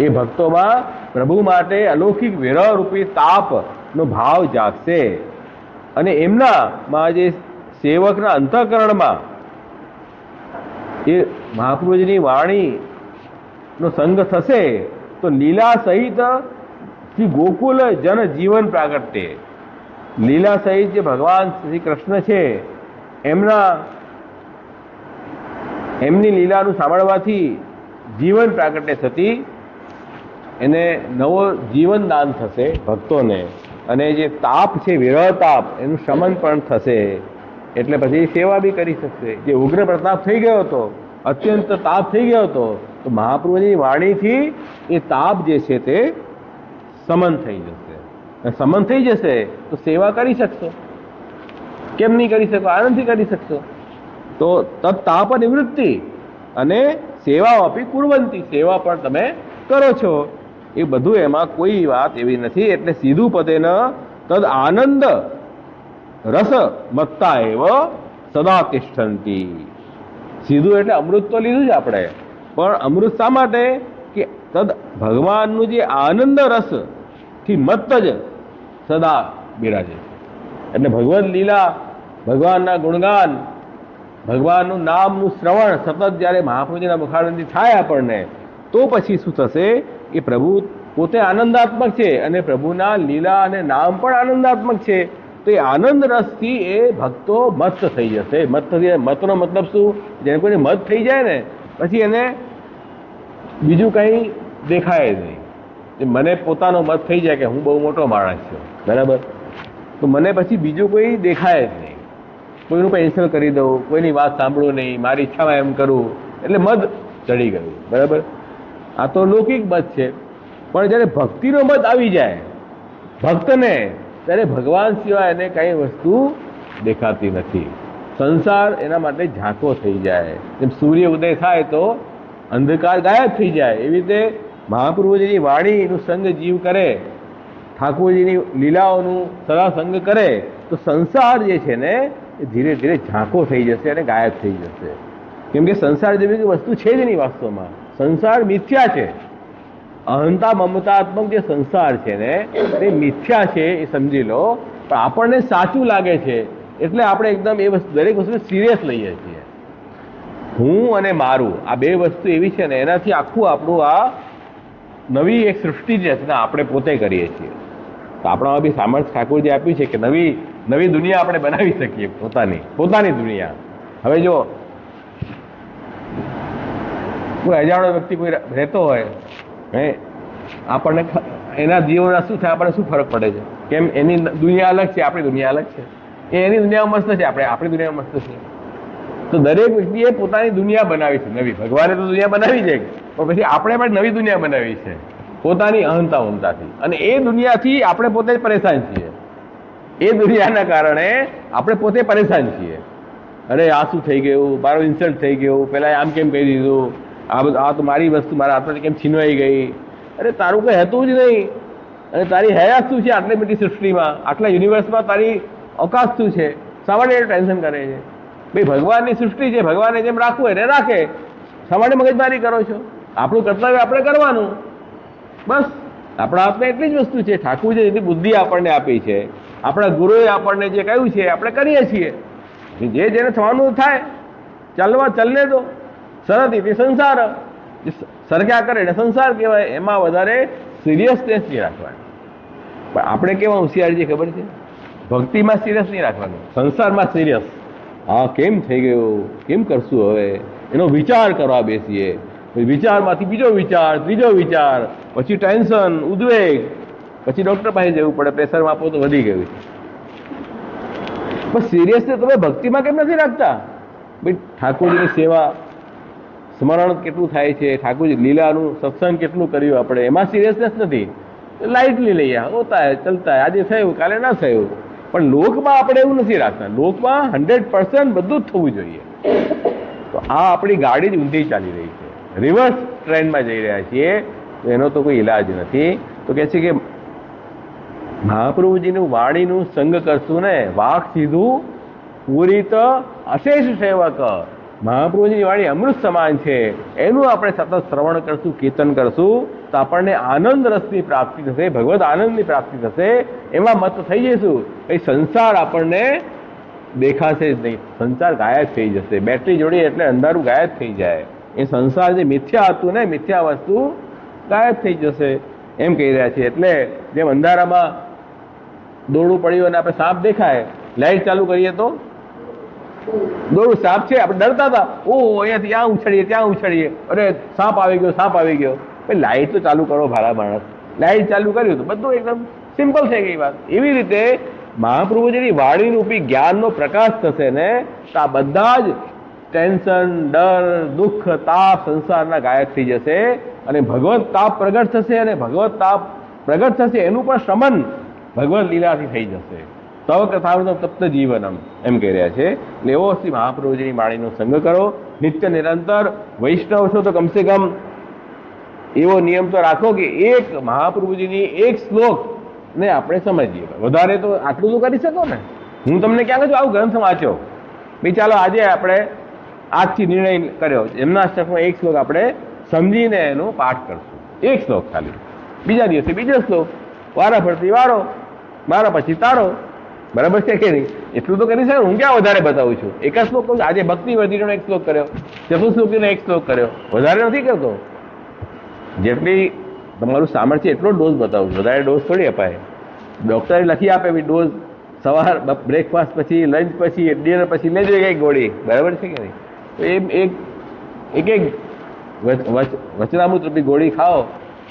S1: એ ભક્તોમાં પ્રભુ માટે અલૌકિક વિરહરૂપી તાપનો ભાવ જાગશે અને એમનામાં જે સેવકના અંતઃકરણમાં એ મહાપ્રભુજીની વાણીનો સંગ થશે તો લીલા સહિત શ્રી ગોકુલ જન જીવન પ્રાગટ્ય. લીલા સહિત જે ભગવાન શ્રી કૃષ્ણ છે એમની લીલાનું સાંભળવાથી જીવન પ્રાગટ્ય થતી એને નવો જીવન દાન થશે ભક્તોને અને જે તાપ છે, વિરહ તાપ, એનું શમન પણ થશે. એટલે પછી સેવા બી કરી શકશે. જે ઉગ્ર પ્રતાપ થઈ ગયો હતો, અત્યંત તાપ થઈ ગયો હતો, તો મહાપ્રભુની વાણીથી એ તાપ જે છે તે શમન થઈ જશે. શમન થઈ જશે તો સેવા કરી શકશો. કેમ નહીં કરી શકો? આનંદથી કરી શકશો. તો તદ તાપ નિવૃત્તિ અને સેવા આપી કુર્વંતી, સેવા પણ તમે કરો છો. એ બધું એમાં કોઈ વાત એવી નથી. એટલે સીધું પદેન તદ આનંદ રસ મત્તા એવ સદા તિષ્ઠંતી. સીધું એટલે અમૃત તો લીધું જ આપણે, પણ અમૃત શા માટે? કે તદ ભગવાનનું જે આનંદ રસ થી મત્ત જ સદા બિરાજે. એટલે ભગવદ લીલા, ભગવાનના ગુણગાન, ભગવાનનું નામનું શ્રવણ સતત જ્યારે મહાપ્રભુજીના મુખારવિંદથી થાય આપણને, તો પછી શું થશે? એ પ્રભુ પોતે આનંદાત્મક છે અને પ્રભુના લીલા અને નામ પણ આનંદાત્મક છે. તો એ આનંદ રસથી એ ભક્તો મત્ત થઈ જશે. મતનો મતલબ શું? જેને કોઈને મત થઈ જાય ને, પછી એને બીજું કંઈ દેખાય જ નહીં. મને પોતાનો મત થઈ જાય કે હું બહુ મોટો માણસ છું, બરાબર, તો મને પછી બીજું કોઈ દેખાય જ નહીં. કોઈનું પણ ઇન્સલ્ટ કરી દઉં, કોઈની વાત સાંભળું નહીં, મારી ઈચ્છામાં એમ કરું, એટલે મદ ચડી ગયું, બરાબર. આ તો લૌકિક મત છે. પણ જ્યારે ભક્તિનો મત આવી જાય ભક્તને, ત્યારે ભગવાન સિવાય એને કંઈ વસ્તુ દેખાતી નથી. સંસાર એના માટે ઝાંકો થઈ જાય. જેમ સૂર્ય ઉદય થાય તો અંધકાર ગાયબ થઈ જાય, એવી રીતે મહાપ્રભુજીની વાણીનું સંગ જીવ કરે, ઠાકોરજીની લીલાઓનું સદા સંગ કરે, તો સંસાર જે છે ને એ ધીરે ધીરે ઝાંકો થઈ જશે અને ગાયબ થઈ જશે. કેમ કે સંસાર જેવી વસ્તુ છે જ નહીં વાસ્તવમાં. સંસાર મિથ્યા છે. અહંતા મમતાત્મક જે સંસાર છે ને એ મિથ્યા છે, એ સમજી લો. પણ આપણને સાચું લાગે છે એટલે આપણે એકદમ એ વસ્તુ, દરેક વસ્તુ સિરિયસ લઈએ છીએ. હું અને મારું, આ બે વસ્તુ એવી છે ને, એનાથી આખું આપણું આ નવી એક સૃષ્ટિ જે છે ને આપણે પોતે કરીએ છીએ. તો આપણામાં બી સામર્થ્ય ઠાકોરજી આપ્યું છે કે નવી દુનિયા આપણે બનાવી શકીએ, પોતાની દુનિયા. હવે જો કોઈ અજાણો વ્યક્તિ કોઈ રહેતો હોય, આપણને એના જીવનમાં શું થાય, આપણને શું ફરક પડે છે? કેમ? એની દુનિયા અલગ છે, આપણી દુનિયા અલગ છે. એની દુનિયામાં મસ્ત છે, આપણી દુનિયામાં મસ્ત છે. તો દરેક વ્યક્તિએ પોતાની દુનિયા બનાવી છે નવી. ભગવાને તો દુનિયા બનાવી છે, પણ પછી આપણે પણ નવી દુનિયા બનાવી છે પોતાની અહંતા મમતાથી. અને એ દુનિયાથી આપણે પોતે જ પરેશાન છીએ. એ દુનિયાના કારણે આપણે પોતે પરેશાન છીએ. અરે આ શું થઈ ગયું, મારો ઇન્સલ્ટ થઈ ગયું, પેલા આમ કેમ કહી દીધું, આ તો મારી વસ્તુ મારા હાથમાંથી કેમ છીનવાઈ ગઈ. અરે તારું કંઈ હતું જ નહીં, અને તારી હયાત શું છે આટલી મોટી સૃષ્ટિમાં, આટલા યુનિવર્સમાં તારી અવકાશ શું છે? શા માટે ટેન્શન કરે છે? ભાઈ ભગવાનની સૃષ્ટિ છે, ભગવાને જેમ રાખવું એને રાખે, શા માટે મગજમારી કરો છો? આપણું કર્તવ્ય આપણે કરવાનું, બસ. આપણા હાથમાં એટલી જ વસ્તુ છે. ઠાકોરજી જેટલી બુદ્ધિ આપણને આપી છે, આપણા ગુરુએ આપણને જે કહ્યું છે આપણે કરીએ છીએ. જેને થવાનું થાય, ચલને દો. સરળથી સંસાર સરખ્યા કરે એટલે સંસાર કહેવાય. એમાં વધારે સિરિયસનેસ નહીં રાખવાની. પણ આપણે કેવા હોશિયાર છે ખબર છે? ભક્તિમાં સિરિયસ નહીં રાખવાનું, સંસારમાં સિરિયસ. હા કેમ થઈ ગયું, કેમ કરશું હવે, એનો વિચાર કરવા બેસીએ. વિચારમાંથી બીજો વિચાર, ત્રીજો વિચાર, પછી ટેન્શન, ઉદ્વેગ, પછી ડૉક્ટર પાસે જવું પડે, પ્રેશર માપો તો વધી ગયું છે. પણ સિરિયસનેસ તમે ભક્તિમાં કેમ નથી રાખતા? ભાઈ ઠાકોરજીની સેવા, સ્મરણ કેટલું થાય છે, ઠાકોરજી લીલાનું સત્સંગ કેટલું કર્યું આપણે, એમાં સિરિયસનેસ નથી. લાઇટલી લઈએ, હોતા હે, ચલતા હે, આજે થયું કાલે ના થયું. પણ લોકમાં આપણે એવું નથી રાખતા. લોકમાં 100% બધું જ થવું જોઈએ. તો આ આપણી ગાડી જ ઊંધી ચાલી રહી છે, રિવર્સ ટ્રેન્ડમાં જઈ રહ્યા છીએ. તો એનો તો કોઈ ઇલાજ નથી. તો કહે છે કે મહાપ્રભુજીનું વાણીનું સંગ કરશું ને, વાક સીધું પૂરિત અશેષ સેવક. મહાપ્રભુજીની વાણી અમૃત સમાન છે, એનું આપણે સતત શ્રવણ કરશું, કીર્તન કરશું, તો આપણને આનંદ રસની પ્રાપ્તિ થશે, ભગવદ આનંદની પ્રાપ્તિ થશે. એમાં મત થઈ જઈશું. એ સંસાર આપણને દેખાશે જ નહીં, સંસાર ગાયબ થઈ જશે. બેટરી જોડી એટલે અંધારું ગાયબ થઈ જાય. એ સંસાર જે મિથ્યા હતું ને, મિથ્યા વસ્તુ ગાયબ થઈ જશે, એમ કહી રહ્યા છે. એટલે જેમ અંધારામાં દોરડું પડ્યું અને આપણે સાપ દેખાય, લાઇટ ચાલુ કરીએ તો દોરડું સાપ છે, આપણે ડરતા હતા, ઓ અહીંયાથી ત્યાં ઉછળીએ, ત્યાં ઉછળીએ, અરે સાપ આવી ગયો, સાપ આવી ગયો. ભાઈ લાઇટ તો ચાલુ કરો ભારા માણસ. લાઇટ ચાલુ કર્યું તો બધું એકદમ સિમ્પલ થઈ ગઈ વાત. એવી રીતે મહાપ્રભુજીની વાણી રૂપી જ્ઞાનનો પ્રકાશ થશે ને તો આ બધા જ ટેન્શન, ડર, દુઃખ, તાપ સંસારના ગાયબ થઈ જશે અને ભગવત તાપ પ્રગટ થશે અને ભગવત તાપ પ્રગટ થશે એનું પણ શમન ભગવત લીલાથી થઈ જશે. તવ કથામૃતમ તપ્ત જીવનમ એમ કહી રહ્યા છે. એટલે એવો શ્રી મહાપ્રભુજીની વાણીનો સંગ કરો નિત્ય નિરંતર. વૈષ્ણવ છો તો કમસે કમ એવો નિયમ તો રાખો કે એક મહાપ્રભુજીની એક શ્લોક ને આપણે સમજીએ. વધારે તો આટલું તો કરી શકો ને. હું તમને ક્યાં કહું છું આવું ગ્રંથ વાંચ્યો ભાઈ, ચાલો આજે આપણે આજથી નિર્ણય કર્યો એમના અષ્ટકમાં એક શ્લોક આપણે સમજીને એનો પાઠ કરશું. એક શ્લોક ખાલી, બીજા દિવસે બીજો શ્લોક, વારા ફરતી વારો, મારા પછી તારો. બરાબર છે કે નહીં? એટલું તો કરી શકે. હું ક્યાં વધારે બતાવું છું? એક જ શ્લોક કહું. આજે ભક્તિ વધીનો એક શ્લોક કર્યો, ચતુશ્લોકીનો એક શ્લોક કર્યો, વધારે નથી કરતો. જેટલી તમારું સામર્થ્ય એટલો ડોઝ બતાવું છું, વધારે ડોઝ થોડી અપાય. ડૉક્ટરે લખી આપે એવી ડોઝ સવાર બ્રેકફાસ્ટ પછી, લંચ પછી, ડિનર પછી લેજો એક ગોળી. બરાબર છે કે નહીં? તો એક વચનામૃત રૂપી ગોળી ખાઓ.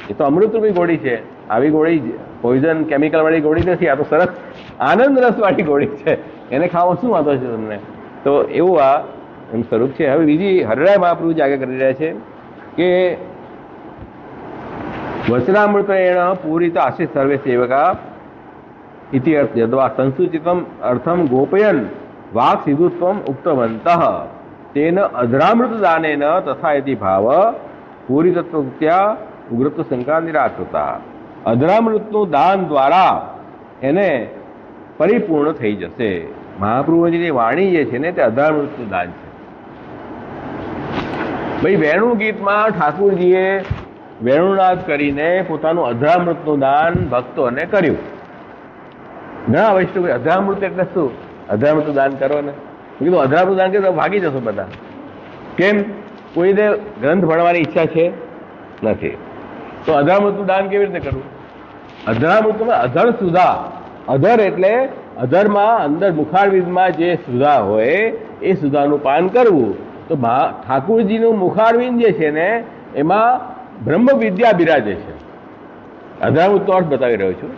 S1: એ તો અમૃત રૂપી ગોળી છે. આવી ગોળી પોઈઝન કેમિકલ વાળી ગોળી નથી. આ તો સરસ આનંદ રસ વાળી ગોળી છે. એને ખાવા શું વાંધો છે તમને? તો એવું આ એમ સ્વરૂપ છે. હવે બીજી હરિરાય મહાપ્રભુજી આગળ કરી રહ્યા છે કે વચનામૃતેણ પૂરિત આશિષ સર્વે સેવકા ઇતિ અર્થ યદ્વા સંસુચિતમ અર્થમ ગોપયન વાક સિદ્ધુત્વમ ઉક્તવંતઃ તેન અધરામૃત દાનેન તથા ઇતિ ભાવ પૂરિતત્વત્યા ઉગ્રત્વ શંકા નિરાકૃતા. અધરામૃતનું દાન દ્વારા એને પરિપૂર્ણ થઈ જશે. મહાપ્રભુજીની વાણી જે છે ને તે અધરામૃતનું દાન છે. ભાઈ વેણુ ગીતમાં ઠાકુરજીએ વેણુનાદ કરીને પોતાનું અધરામૃતનું દાન ભક્તોને કર્યું. ઘણા વૈષ્ણવ અધરામૃત એટલે શું? અધરામૃતનું દાન કરો ને. કીધું અધરામૃત દાન કરે તો ભાગી જશો બધા. કેમ? કોઈને ગ્રંથ ભણવાની ઈચ્છા છે નથી, તો અધરામૃતનું દાન કેવી રીતે કરવું? અધરામૃતમાં અધર સુધા, અધર એટલે અધરમાં અંદર મુખારવિંદમાં જે સુધા હોય એ સુધાનું પાન કરવું. તો ઠાકુરજીનું મુખારવિંદ જે છે ને એમાં બ્રહ્મ વિદ્યા બિરાજે છે. અધરામૃતનો અર્થ બતાવી રહ્યો છું.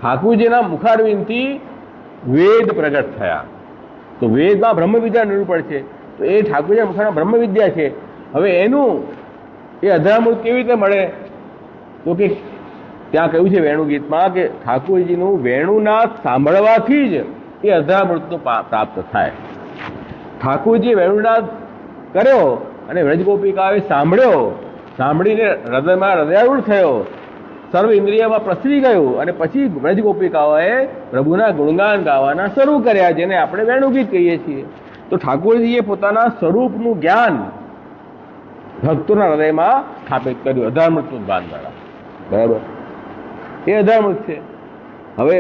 S1: ઠાકુરજીના મુખારવિંદથી વેદ પ્રગટ થયા. તો વેદમાં બ્રહ્મ વિદ્યા નિરૂપણ છે. તો એ ઠાકુરજીના મુખારમાં બ્રહ્મ વિદ્યા છે. હવે એનું એ અધરામૃત કેવી રીતે મળે? તો કે ત્યાં કહ્યું છે વેણુ ગીતમાં કે ઠાકુરજીનું વેણુનાદ સાંભળવાથી જ એ અધરામૃતનું પ્રાપ્ત થાય. ઠાકુરજીએ વેણુનાદ કર્યો અને વ્રજગોપિકાએ સાંભળ્યો, સાંભળીને હૃદયમાં હૃદયારૂઢ થયો, સર્વ ઇન્દ્રિયમાં પ્રસરી ગયું અને પછી વ્રજગોપિકાઓએ પ્રભુના ગુણગાન ગાવાના શરૂ કર્યા, જેને આપણે વેણુગીત કહીએ છીએ. તો ઠાકોરજીએ પોતાના સ્વરૂપનું જ્ઞાન ભક્તોના હૃદયમાં સ્થાપિત કર્યું અધરામૃતનું દાન દ્વારા. બરાબર? એ અધરામૃત છે. હવે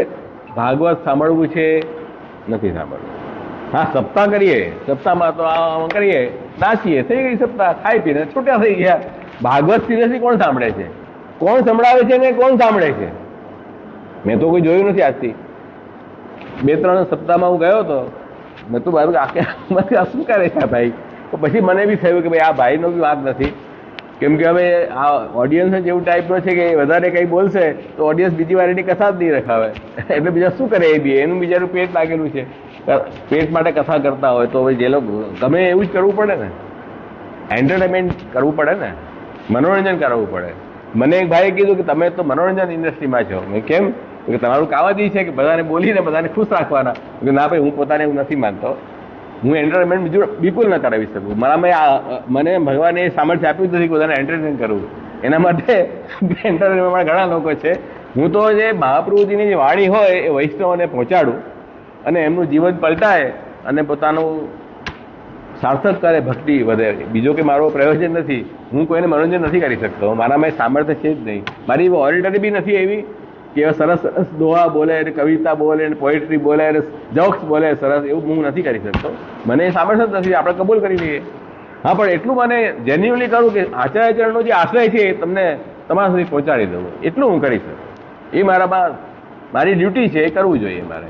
S1: ભાગવત સાંભળવું છે? નથી સાંભળવું. હા, સપ્તાહ કરીએ, સપ્તાહમાં તો આમ કરીએ, નાચીએ, થઈ ગઈ સપ્તાહ, ખાઈ પીને છૂટ્યા થઈ ગયા. ભાગવત સિરિયસલી કોણ સાંભળે છે? કોણ સંભળાવે છે ને કોણ સાંભળે છે? મેં તો કોઈ જોયું નથી આજથી. 2-3 સપ્તાહમાં હું ગયો હતો. મેં તો મારું આખે શું કરે છે આ ભાઈ? તો પછી મને બી થયું કે ભાઈ આ ભાઈનો બી વાત નથી. કેમ કે હવે આ ઓડિયન્સ જેવું ટાઈપનો છે કે વધારે કંઈ બોલશે તો ઓડિયન્સ બીજી વાર એની કથા જ નહીં રખાવે. એટલે બીજા શું કરે? એ બી એનું બીજાનું પેટ લાગેલું છે. પેટ માટે કથા કરતા હોય તો જે લોકો ગમે એવું જ કરવું પડે ને. એન્ટરટેનમેન્ટ કરવું પડે ને, મનોરંજન કરવું પડે. મને એક ભાઈએ કીધું કે તમે તો મનોરંજન ઇન્ડસ્ટ્રીમાં છો. મેં કેમ? કે તમારું કામ જ છે કે બધાને બોલીને બધાને ખુશ રાખવાના. કે ના ભાઈ, હું પોતાને એવું નથી માનતો. હું એન્ટરટેનમેન્ટ બીજું બિલકુલ ન કરાવી શકું. મને ભગવાને એ સામર્થ્ય આપ્યું જ નથી કે બધાને એન્ટરટેન કરવું. એના માટે એન્ટરટેનમેન્ટમાં ઘણા લોકો છે. હું તો જે મહાપ્રભુજીની જે વાણી હોય એ વૈષ્ણવને પહોંચાડું અને એમનું જીવન પલટાય અને પોતાનું સાર્થક કરે, ભક્તિ વધે. બીજો કે મારો પ્રયોજન નથી. હું કોઈને મનોરંજન નથી કરી શકતો. મારામાં સામર્થ્ય છે જ નહીં. મારી ઓરિટરી બી નથી એવી કે સરસ સરસ દોહા બોલે, કવિતા બોલે, પોએટ્રી બોલે, જોક્સ બોલે સરસ, એવું હું નથી કરી શકતો. મને એ સામર્થ્ય જ નથી. આપણે કબૂલ કરી લઈએ. હા, પણ એટલું મને જેન્યુઅલી કરું કે આચાર્યચરણનો જે આશ્રય છે એ તમને તમારા સુધી પહોંચાડી દઉં, એટલું હું કરી શકું. એ મારી ડ્યુટી છે, એ કરવું જોઈએ મારે.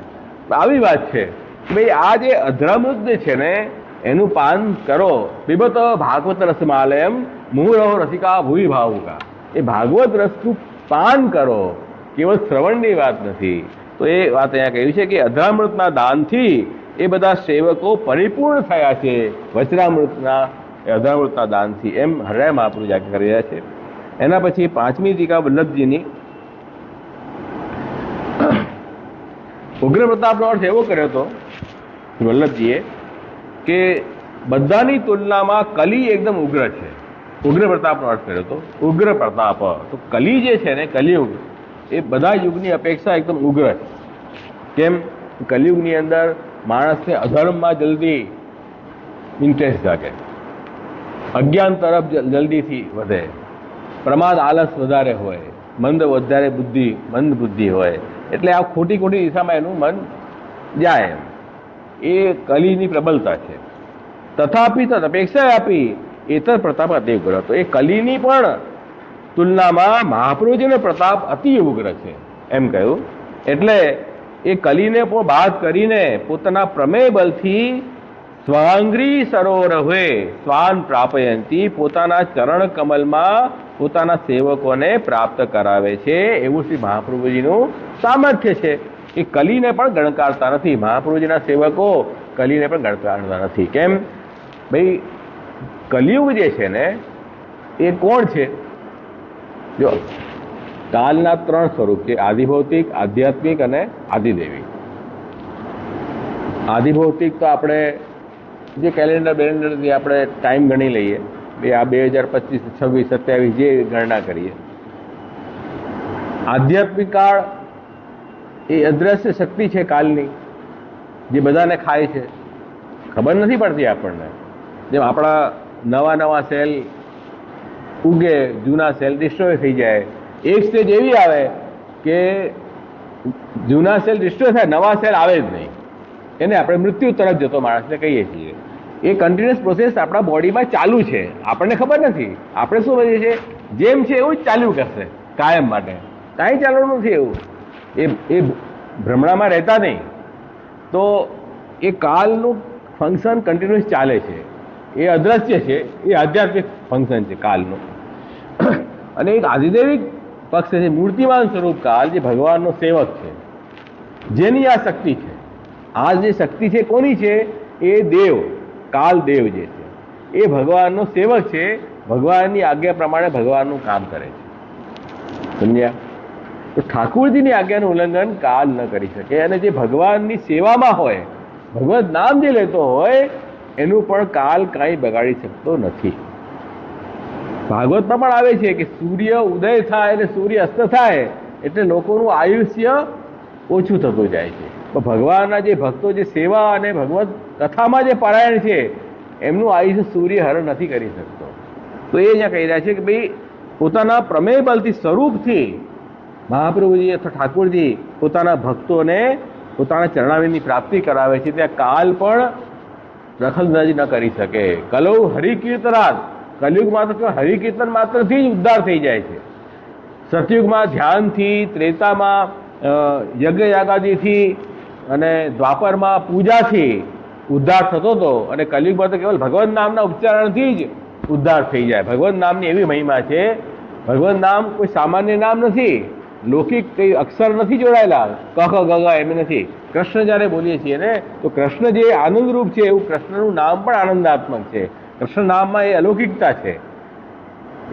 S1: આવી વાત છે કે ભાઈ આ જે અધરામૃત જે છે ને એનું પાન કરો. પીબત ભાગવત રસમાલયમ મુહુરહો રસિકા ભૂવિ ભાવુકા. એ ભાગવત રસનું પાન કરો. કેવળ શ્રવણની વાત નથી. તો એ વાત અહીંયા કહ્યું છે કે અધરામૃતના દાનથી એ બધા સેવકો પરિપૂર્ણ થયા છે વચનામૃતના અધરામૃતના દાનથી, એમ હરિરાય મહાપ્રભુ વ્યાખ્યા કરી રહ્યા છે. એના પછી 5મી ટીકા વલ્લભજીની. ઉગ્ર પ્રતાપનો અર્થ એવો કર્યો હતો વલ્લભજીએ કે બધાની તુલનામાં કલી એકદમ ઉગ્ર છે. ઉગ્ર પ્રતાપનો અર્થ કર્યો હતો ઉગ્ર પ્રતાપ. તો કલી જે છે ને, કલિયુગ, એ બધા યુગની અપેક્ષા એકદમ ઉગ્ર છે. કેમ? કલિયુગની અંદર માણસને અધર્મમાં જલ્દી ઇન્ટરેસ્ટ જાગે, અજ્ઞાન તરફ જલ્દીથી વધે, પ્રમાદ આલસ વધારે હોય, મંદ બુદ્ધિ હોય, એટલે આ ખોટી દિશામાં એનું મન જાય. એ કલીની પ્રબલતા છે. તથાપિ તદપેક્ષા આપી એતર પ્રતાપ અતિ ઉગ્ર. તો એ કલીની પણ તુલનામાં મહાપ્રભુજીનો પ્રતાપ અતિ ઉગ્ર છે એમ કહ્યું. એટલે એ કલીને પણ બાદ કરીને પોતાના પ્રમેય બલથી સ્વાંગ્રી સરોવરહે સ્વાન પ્રાપયંતી, પોતાના ચરણ કમલમાં પોતાના સેવકોને પ્રાપ્ત કરાવે છે. એવું શ્રી મહાપ્રભુજીનું સામર્થ્ય છે. એ કલીને પણ ગણકારતા નથી. મહાપ્રભુજીના સેવકો કલીને પણ ગણકારતા નથી. કેમ? ભાઈ, કલિયુગ જે છે ને એ કોણ છે? જો, કાલના 3 સ્વરૂપ છે: આદિભૌતિક, આધ્યાત્મિક અને આદિદેવી. આદિભૌતિક તો આપણે જે કેલેન્ડરથી આપણે ટાઈમ ગણી લઈએ, આ 2025, 26, 27 જે ગણના કરીએ. આધ્યાત્મિક કાળ એ અદ્રશ્ય શક્તિ છે કાલની, જે બધાને ખાય છે. ખબર નથી પડતી આપણને. જેમ આપણા નવા સેલ ઉગે, જૂના સેલ ડિસ્ટ્રોય થઈ જાય. એક સ્ટેજ એવી આવે કે જૂના સેલ ડિસ્ટ્રોય થાય, નવા સેલ આવે જ નહીં. એને આપણે મૃત્યુ તરફ જતો માણસને કહીએ છીએ. એ કન્ટિન્યુઅસ પ્રોસેસ આપણા બોડીમાં ચાલુ છે, આપણને ખબર નથી. આપણે શું કહીએ છીએ? જેમ છે એવું જ ચાલ્યું કરશે કાયમ માટે. કાંઈ ચાલવાનું નથી એવું. એ ભ્રમણામાં રહેતા નહીં. તો એ કાલનું ફંક્શન કન્ટિન્યુઅસ ચાલે છે. એ અદ્રશ્ય છે, એ આધ્યાત્મિક ફંક્શન છે કાલનું. અને એક આદિદેવિક પક્ષ છે, મૂર્તિમાન સ્વરૂપ કાલ, જે ભગવાનનો સેવક છે, જેની આ શક્તિ છે. આ જે શક્તિ છે કોની છે? એ દેવ, કાલ દેવ જે છે એ ભગવાનનો સેવક છે. ભગવાનની આજ્ઞા પ્રમાણે ભગવાનનું કામ કરે છે. સમજ્યા? તો ઠાકુરજીની આજ્ઞાનું ઉલ્લંઘન કાલ ન કરી શકે. અને જે ભગવાનની સેવામાં હોય, ભગવત નામ જે લેતો હોય, એનું પણ કાલ કાંઈ બગાડી શકતો નથી. ભાગવતમાં પણ આવે છે કે સૂર્ય ઉદય થાય અને સૂર્ય અસ્ત થાય એટલે લોકોનું આયુષ્ય ઓછું થતું જાય છે. પણ ભગવાનના જે ભક્તો જે સેવા અને ભગવત કથામાં જે પારાયણ છે, એમનું આયુષ્ય સૂર્ય હરણ નથી કરી શકતો. તો એ અહીંયા કહી રહ્યા છે કે ભાઈ, પોતાના પ્રમેય બલથી, સ્વરૂપથી મહાપ્રભુજી અથવા ઠાકોરજી પોતાના ભક્તોને પોતાના ચરણાવિંદની પ્રાપ્તિ કરાવે છે. ત્યાં કાલ પણ દખલંદાજી ન કરી શકે. કલૌ હરિકીર્તનાથ, કલયુગમાં તો હરિકીર્તન માત્રથી જ ઉદ્ધાર થઈ જાય છે. સતયુગમાં ધ્યાનથી, ત્રેતામાં યજ્ઞ યાગાદિથી અને દ્વાપરમાં પૂજાથી ઉદ્ધાર થતો હતો. અને કલયુગમાં તો કેવલ ભગવત નામના ઉચ્ચારણથી જ ઉદ્ધાર થઈ જાય. ભગવત નામની એવી મહિમા છે. ભગવત નામ કોઈ સામાન્ય નામ નથી, લૌકિક કંઈ અક્ષર નથી જોડાયેલા, ક ખ ગ ગ એમ નથી. કૃષ્ણ જ્યારે બોલીએ છીએ ને, તો કૃષ્ણ જે આનંદરૂપ છે, એવું કૃષ્ણનું નામ પણ આનંદાત્મક છે. કૃષ્ણ નામમાં એ અલૌકિકતા છે.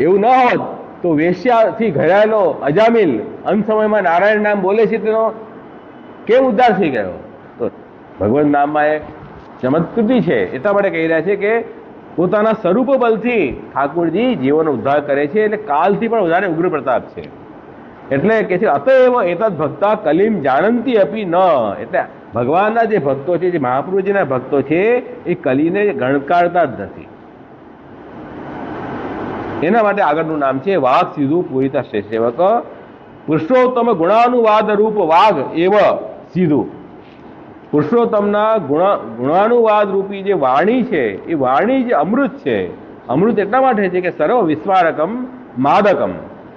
S1: એવું ન હોત તો વેશ્યાથી ઘેરાયેલો અજામિલ અંત સમયમાં નારાયણ નામ બોલે છે, તેનો કેમ ઉદ્ધાર થઈ ગયો? તો ભગવત નામમાં એ ચમત્કૃતિ છે. એટલા માટે કહી રહ્યા છે કે પોતાના સ્વરૂપ બલથી ઠાકોરજી જીવોનો ઉદ્ધાર કરે છે. એટલે કાલથી પણ વધારે ઉગ્ર પ્રતાપ છે. એટલે કે છે અતએવ એતદ ભક્તા કલીમ જાણંતી અપી ન. એટલે ભગવાનના જે ભક્તો છે, જે મહાપ્રભુજીના ભક્તો છે, એ કલીને ગણકારતા જ નથી. એના માટે આગળનું નામ છે વાઘ સીધું પૂરિતા શ્રેષ્ઠ સેવક. પુરુષોત્તમ ગુણાનુવાદ રૂપ વાઘ એવ સીધું. પુરુષોત્તમના ગુણાનુવાદ રૂપી જે વાણી છે, એ વાણી જે અમૃત છે. અમૃત એટલા માટે છે કે સર્વ વિસ્વારકમ માદકમ,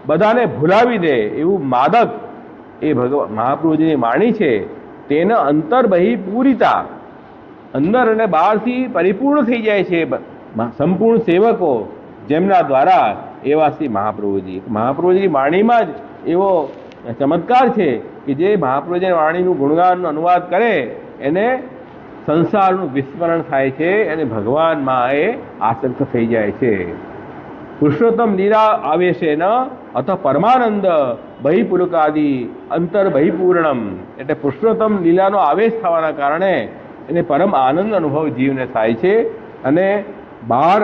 S1: બધાને ભૂલાવી દે એવું માદક એ મહાપ્રભુજીની વાણી છે. તેના અંતર બહી પૂરિતા, અંદર અને બહારથી પરિપૂર્ણ થઈ જાય છે સંપૂર્ણ સેવકો જેમના દ્વારા, એવા શ્રી મહાપ્રભુજી. મહાપ્રભુજીની વાણીમાં જ એવો ચમત્કાર છે કે જે મહાપ્રભુજીની વાણીનું ગુણગાનનો અનુવાદ કરે એને સંસારનું વિસ્મરણ થાય છે અને ભગવાનમાં એ આસક્ત થઈ જાય છે. પુરુષોત્તમ લીલા આવેશે ન અથ પરમાનંદ બહિપુલકાદિ અંતર બહિપૂર્ણમ, એટલે પુરુષોત્તમ લીલાનો આવેશ થવાના કારણે એને પરમ આનંદ અનુભવ જીવને થાય છે. અને બહાર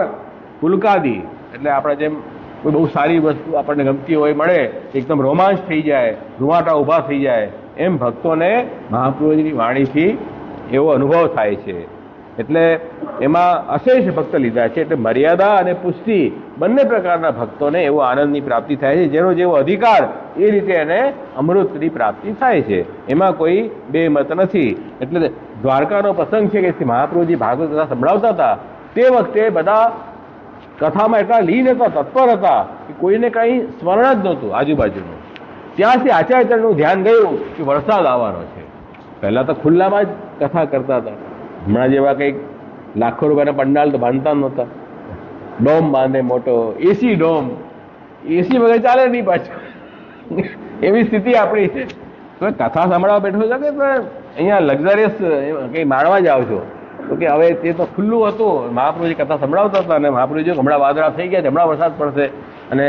S1: પુલકાદી એટલે આપણે જેમ કોઈ બહુ સારી વસ્તુ આપણને ગમતી હોય મળે એકદમ રોમાંચ થઈ જાય, રૂવાટા ઊભા થઈ જાય, એમ ભક્તોને મહાપ્રભુજીની વાણીથી એવો અનુભવ થાય છે. એટલે એમાં અશેષ ભક્ત લીધા છે. એટલે મર્યાદા અને પુષ્ટિ બંને પ્રકારના ભક્તોને એવો આનંદની પ્રાપ્તિ થાય છે. જેનો જેવો અધિકાર એ રીતે એને અમૃતની પ્રાપ્તિ થાય છે. એમાં કોઈ બે મત નથી. એટલે દ્વારકાનો પ્રસંગ છે કે મહાપ્રભુજી ભાગવત કથા સંભળાવતા હતા તે વખતે બધા કથામાં એટલા લીન હતા, તત્પર હતા કે કોઈને કંઈ સ્મરણ જ નહોતું આજુબાજુનું. ત્યાંથી આચાર્યનું ધ્યાન ગયું કે વરસાદ આવવાનો છે. પહેલાં તો ખુલ્લામાં જ કથા કરતા હતા. હમણાં જેવા કંઈક લાખો રૂપિયાના પંડાલ તો બાંધતા નહોતા. ડોમ બાંધે મોટો, એસી ડોમ, એસી વગર ચાલે નહીં પાછું, એવી સ્થિતિ આપણી છે. તો કથા સાંભળવા બેઠો છો કે અહીંયા લક્ઝરિયસ કંઈ માણવા જ આવશો? તો કે હવે તે તો ખુલ્લું હતું. મહાપ્રભુજી કથા સંભળાવતા હતા અને મહાપ્રભુજી હમણાં વાદળા થઈ ગયા છે, હમણાં વરસાદ પડશે, અને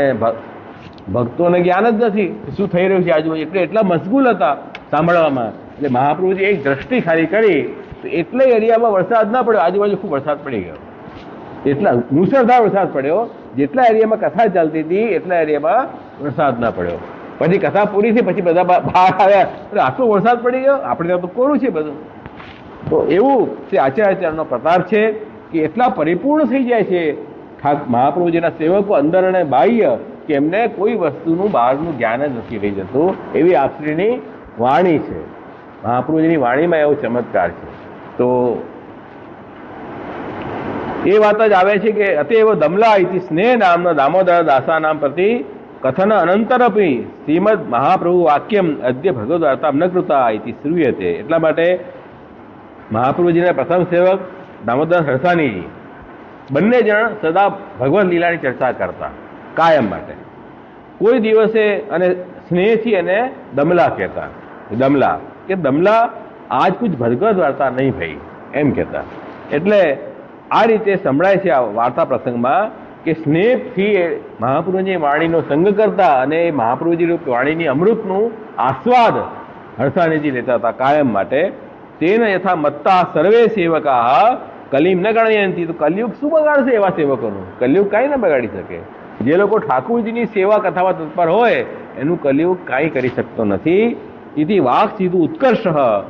S1: ભક્તોને જ્ઞાન જ નથી શું થઈ રહ્યું છે આજુબાજુ. એટલે એટલા મશગુલ હતા સાંભળવામાં. એટલે મહાપ્રભુજી એક દ્રષ્ટિ ખાલી કરી તો એટલે એરિયામાં વરસાદ ના પડ્યો, આજુબાજુ ખૂબ વરસાદ પડી ગયો. એટલા મુસળધાર વરસાદ પડ્યો. જેટલા એરિયામાં કથા ચાલતી હતી એટલા એરિયામાં વરસાદ ના પડ્યો. પછી કથા પૂરી થઈ પછી બધા બહાર આવ્યા, આટલો વરસાદ પડી ગયો, આપણે ત્યાં તો કોરું છે બધું. તો એવું તે આચાર્યનો પ્રતાપ છે કે એટલા પરિપૂર્ણ થઈ જાય છે મહાપ્રભુજીના સેવકો અંદર અને બાહ્ય કે એમને કોઈ વસ્તુનું બહારનું જ્ઞાન જ નથી રહી જતું. એવી આપશ્રીની વાણી છે. મહાપ્રભુજીની વાણીમાં એવો ચમત્કાર છે. તો એ વાત જ આવે છે કે અતએવ દમલા ઇતિ સ્નેહ નામના દામોદર દાસા નામ પ્રતિ કથન અનંતરપી શ્રીમદ મહાપ્રભુ વાક્યમ અદ્ય ભગવદ વાર્તા ન કૃતા ઇતિ શ્રૂયતે. એટલા માટે મહાપ્રભુજીના પ્રથમ સેવક દામોદર સરસાનીજી બંને જણ સદા ભગવદ લીલાની ચર્ચા કરતા કાયમ માટે. કોઈ દિવસે અને સ્નેહથી એને દમલા કહેતા. દમલા કે દમલા આજ કુછ ભગવદ વાર્તા નહીં ભાઈ એમ કહેતા. એટલે આ રીતે સંભળાય છે આ વાર્તા પ્રસંગમાં કે સ્નેહથી મહાપ્રભુજીની વાણીનો સંગ કરતા અને મહાપ્રભુજી વાણીની અમૃતનું આસ્વાદ હરસાનીજી લેતા હતા કાયમ માટે. તેને યથા મત્તા સર્વે સેવકા કલિમ ન ગણયંતી. તો કલયુગ શું બગાડશે એવા સેવકોનું? કલયુગ કાંઈ ન બગાડી શકે. જે લોકો ઠાકુરજીની સેવા કથામાં તત્પર હોય એનું કલયુગ કાંઈ કરી શકતો નથી. તેથી વાક સીધું ઉત્કર્ષ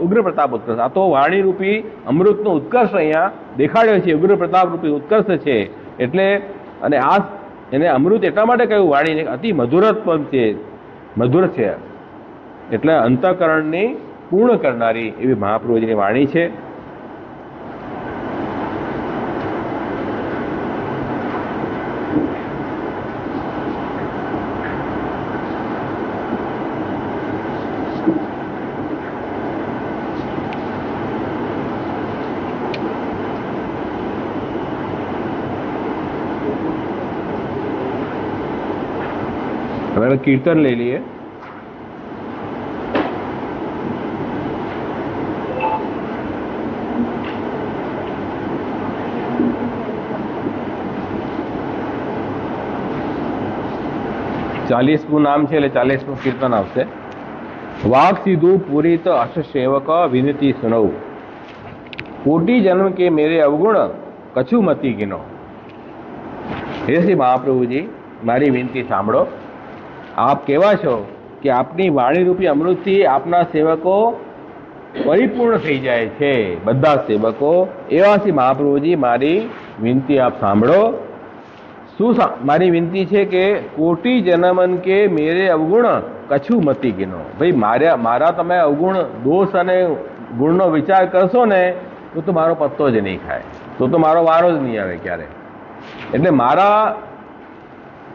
S1: ઉગ્ર પ્રતાપ ઉત્કર્ષ. આ તો વાણીરૂપી અમૃતનો ઉત્કર્ષ અહીંયા દેખાડ્યો છે. ઉગ્ર પ્રતાપ રૂપી ઉત્કર્ષ છે. એટલે અને આ એને અમૃત એટલા માટે કહ્યું વાણીને અતિ મધુરત્વ છે, મધુર છે. એટલે અંતઃકરણની પૂર્ણ કરનારી એવી મહાપ્રભુજીની વાણી છે. હવે કીર્તન લઈ લઈએ. ચાલીસમું નામ છે એટલે 40મું કીર્તન આવશે. વાક સીધું પૂરી તો અશ સેવક વિનતી સુનવ, કોટી જન્મ કે મેરે અવગુણ કછું મતી ગિનો. હે શ્રી મહાપ્રભુજી મારી વિનંતી સાંભળો. આપ કેવા છો કે આપની વાણીરૂપી અમૃતથી આપના સેવકો પરિપૂર્ણ થઈ જાય છે. બધા સેવકો એવા શ્રી મહાપ્રભુજી મારી વિનંતી આપ સાંભળો. શું મારી વિનંતી છે કે કોટી જન્મન કે મેરે અવગુણ કછું મતી ગિનો. ભાઈ મારા તમે અવગુણ દોષ અને ગુણનો વિચાર કરશો ને તો મારો પત્તો જ નહીં ખાય, તો મારો વારો જ નહીં આવે ક્યારે. એટલે મારા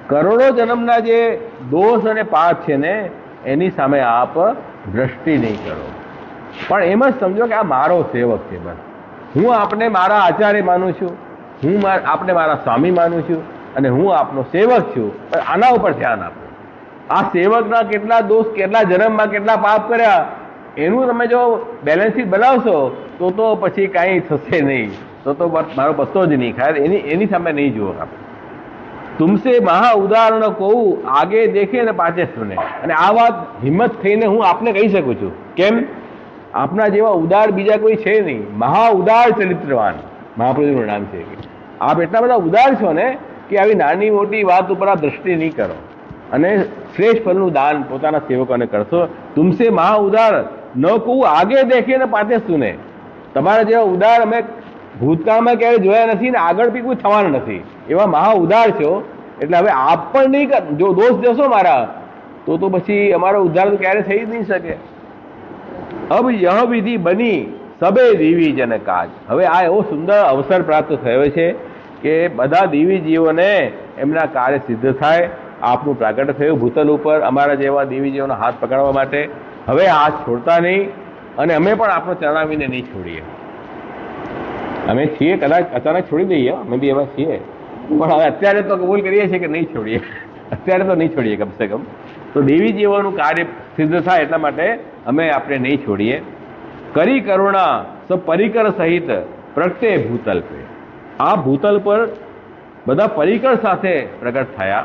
S1: કરોડો જન્મના જે દોષ અને પાપ છે ને એની સામે આપ દ્રષ્ટિ નહીં કરો. પણ એમ જ સમજો કે આ મારો સેવક છે. બસ હું આપને મારા આચાર્ય માનું છું, હું આપને મારા સ્વામી માનું છું અને હું આપનો સેવક છું. પણ આના ઉપર ધ્યાન આપો. આ સેવકના કેટલા દોષ, કેટલા જન્મમાં કેટલા પાપ કર્યા, એનું તમે જો બેલેન્સ શીટ બનાવશો તો પછી કાંઈ થશે નહીં, તો મારો પત્તો જ નહીં ખાય. એની સામે નહીં જુઓ આપણે. તુમસે મહા ઉદાહરણ કહું, આગે દેખે ને પાછે સુને. અને આ વાત હિંમત થઈને હું આપને કહી શકું છું. કેમ? આપના જેવા ઉદાર બીજા કોઈ છે નહીં. મહા ઉદાર ચરિત્રવાન મહાપ્રભુનું નામ છે. આપ એટલા બધા ઉદાર છો ને કે આવી નાની મોટી વાત ઉપર આપ દ્રષ્ટિ નહીં કરો અને શ્રેષ્ઠ ફળનું દાન પોતાના સેવકોને કરશો. તુમસે મહા ઉદાર ન કહું, આગે દેખે ને પાછે સુને. તમારા જેવા ઉદાર અમે ભૂતકાળમાં ક્યારેય જોયા નથી ને આગળ બી કોઈ થવાના નથી. એવા મહા ઉદાર છો. એટલે હવે આપ પણ નહીં, જો દોષ દેશો મારા તો પછી અમારો ઉદ્ધાર તો ક્યારે થઈ જ નહીં શકે. અબ યહ વિધિ બની સબે દેવી જન કાજ. હવે આ એવો સુંદર અવસર પ્રાપ્ત થયો છે કે બધા દેવી જીવોને એમના કાર્ય સિદ્ધ થાય. આપનું પ્રાગટ્ય થયું ભૂતલ ઉપર અમારા જેવા દેવી જીવોનો હાથ પકડવા માટે. હવે હાથ છોડતા નહીં અને અમે પણ આપણો ચરણાવીને નહીં છોડીએ. અમે છીએ, કદાચ અચાનક છોડી દઈએ, અમે બી એવા છીએ, પણ હવે અત્યારે તો કબૂલ કરીએ છીએ કે નહીં છોડીએ. અત્યારે તો નહીં છોડીએ કમસે કમ. તો દેવી જીવોનું કાર્ય સિદ્ધ થાય એટલા માટે અમે આપણે નહીં છોડીએ. કરી કરુણા સબ પરિકર સહિત પ્રગટે ભૂતલ પે. આ ભૂતલ પર બધા પરિકર સાથે પ્રગટ થયા.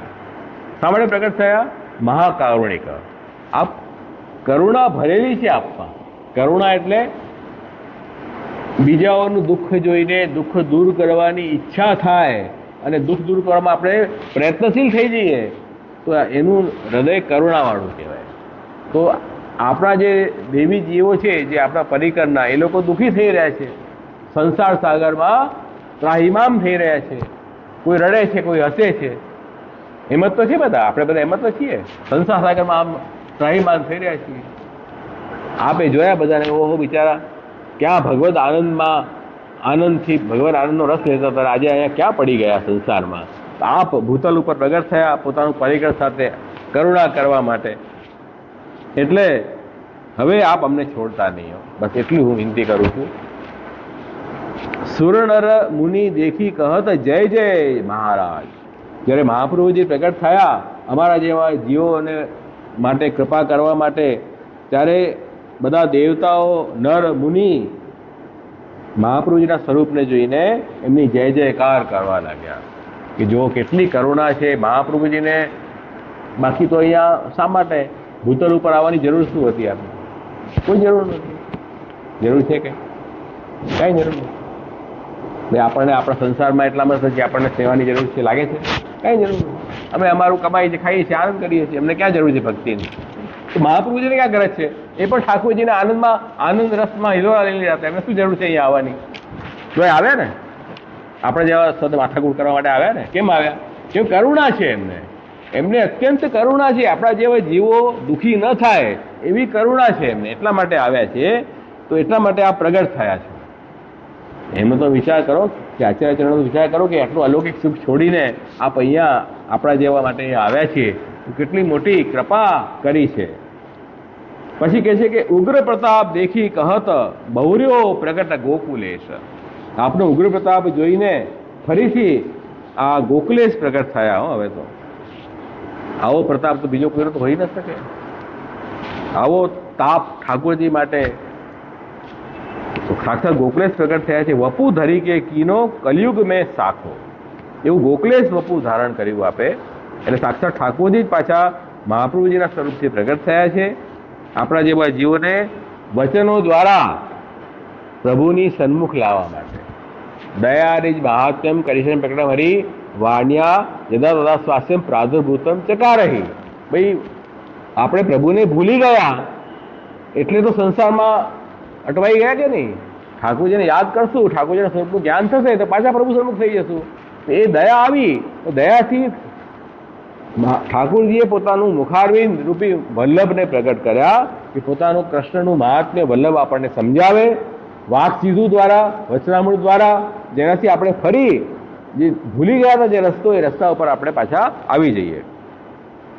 S1: શા માટે પ્રગટ થયા? મહાકારુણિક. આપ કરુણા ભરેલી છે આપમાં. કરુણા એટલે બીજાઓનું દુઃખ જોઈને દુઃખ દૂર કરવાની ઈચ્છા થાય અને દુઃખ દૂર કરવામાં આપણે પ્રયત્નશીલ થઈ જઈએ તો એનું હૃદય કરુણાવાળું કહેવાય. તો આપણા જે દેવી જીવો છે, જે આપણા પરિકરના, એ લોકો દુઃખી થઈ રહ્યા છે, સંસાર સાગરમાં ત્રાહિમામ થઈ રહ્યા છે. કોઈ રડે છે, કોઈ હસે છે. હિંમત તો છે બધા, આપણે બધા હિંમત તો છીએ. સંસાર સાગરમાં આમ ત્રાહિમામ થઈ રહ્યા છીએ. આપે જોયા બધાને, ઓહો બિચારા ક્યાં ભગવદ આનંદમાં આનંદથી ભગવાન આનંદનો રસ લેતા હતા, આજે અહીંયા ક્યાં પડી ગયા સંસારમાં. આપ ભૂતલ ઉપર પ્રગટ થયા પોતાનું પરિકર સાથે કરુણા કરવા માટે. એટલે હવે આપ અમને છોડતા નહીં હો, બસ એટલી હું વિનંતી કરું છું. સુરનર મુનિ દેખી કહત જય જય મહારાજ. જ્યારે મહાપ્રભુજી પ્રગટ થયા અમારા જેવા જીવોને માટે કૃપા કરવા માટે, ત્યારે બધા દેવતાઓ નર મુનિ મહાપ્રભુજીના સ્વરૂપને જોઈને એમની જય જયકાર કરવા લાગ્યા કે જો કેટલી કરુણા છે મહાપ્રભુજીને. બાકી તો અહીંયા શા માટે ભૂતલ ઉપર આવવાની જરૂર શું હતી? આપણે કોઈ જરૂર નથી. જરૂર છે કે કાંઈ જરૂર નથી. આપણને આપણા સંસારમાં એટલામાં થશે કે આપણને સેવાની જરૂર છે, લાગે છે? કાંઈ જરૂર નથી. અમે અમારું કમાઈએ છીએ, ખાઈએ છીએ, આનંદ કરીએ છીએ. અમને ક્યાં જરૂર છે ભક્તિની? તો મહાપ્રભુજીને ક્યાં ગરજ છે? એ પણ ઠાકોરજીના આનંદમાં, આનંદ રસમાં હિલોરા લઈ રહ્યા. એમને શું જરૂર છે અહીંયા આવવાની? તો એ આવ્યા ને, આપણે જેવા સદ માથાકૂટ કરવા માટે આવ્યા ને. કેમ આવ્યા? કેમ? કરુણા છે એમને. એમને અત્યંત કરુણા છે. આપણા જેવા જીવો દુઃખી ન થાય એવી કરુણા છે એમને. એટલા માટે આવ્યા છે. તો એટલા માટે આ પ્રગટ થયા છે. એમનો તો વિચાર કરો કે આચાર્ય ચરણનો વિચાર કરો કે આટલું અલૌકિક સુખ છોડીને આપ અહીંયા આપણા જેવા માટે અહીંયા આવ્યા છીએ. કેટલી મોટી કૃપા કરી છે. પછી કહે છે કે ઉગ્ર પ્રતાપ દેખી કહત બહુર્યો પ્રગટ ગોકુલેશ. આપનો ઉગ્ર પ્રતાપ જોઈને ફરીથી આ ગોકુલેશ પ્રગટ થયા. હો હવે તો આવો પ્રતાપ તો બીજો કોઈ તો હોઈ ન શકે. આવો તાપ ઠાકોરજી માટે સાક્ષાત ગોકુલેશ પ્રગટ થયા છે. વપુ ધરી કે કીનો કલયુગ મેં સાખો. એવું ગોકુલેશ વપુ ધારણ કર્યું આપે. એટલે સાક્ષાત ઠાકોરજી જ પાછા મહાપ્રભુજીના સ્વરૂપથી પ્રગટ થયા છે. આપણા જેવા જીવોને વચનો દ્વારા પ્રભુની સન્મુખ લાવવા માટે. દયારીજ મહાત્મ્યમ કરીશન પ્રકટમ હરી વાણ્યા યદા તદા સ્વાસ્યમ પ્રાદુર્ભૂતમ ચકારહી. ભાઈ આપણે પ્રભુને ભૂલી ગયા એટલે તો સંસારમાં અટવાઈ ગયા કે નહીં? ઠાકોરજીને યાદ કરશું, ઠાકોરજીના સ્વરૂપનું જ્ઞાન થશે તો પાછા પ્રભુ સન્મુખ થઈ જશું. એ દયા આવી તો દયાથી ઠાકોરજીએ પોતાનું મુખારવિંદ રૂપી વલ્લભને પ્રગટ કર્યા કે પોતાનું કૃષ્ણનું મહાત્મ્ય વલ્લભ આપણને સમજાવે વાત સીધું દ્વારા, વચનામૃત દ્વારા, જેનાથી આપણે ફરી જે ભૂલી ગયા હતા જે રસ્તો, એ રસ્તા ઉપર આપણે પાછા આવી જઈએ.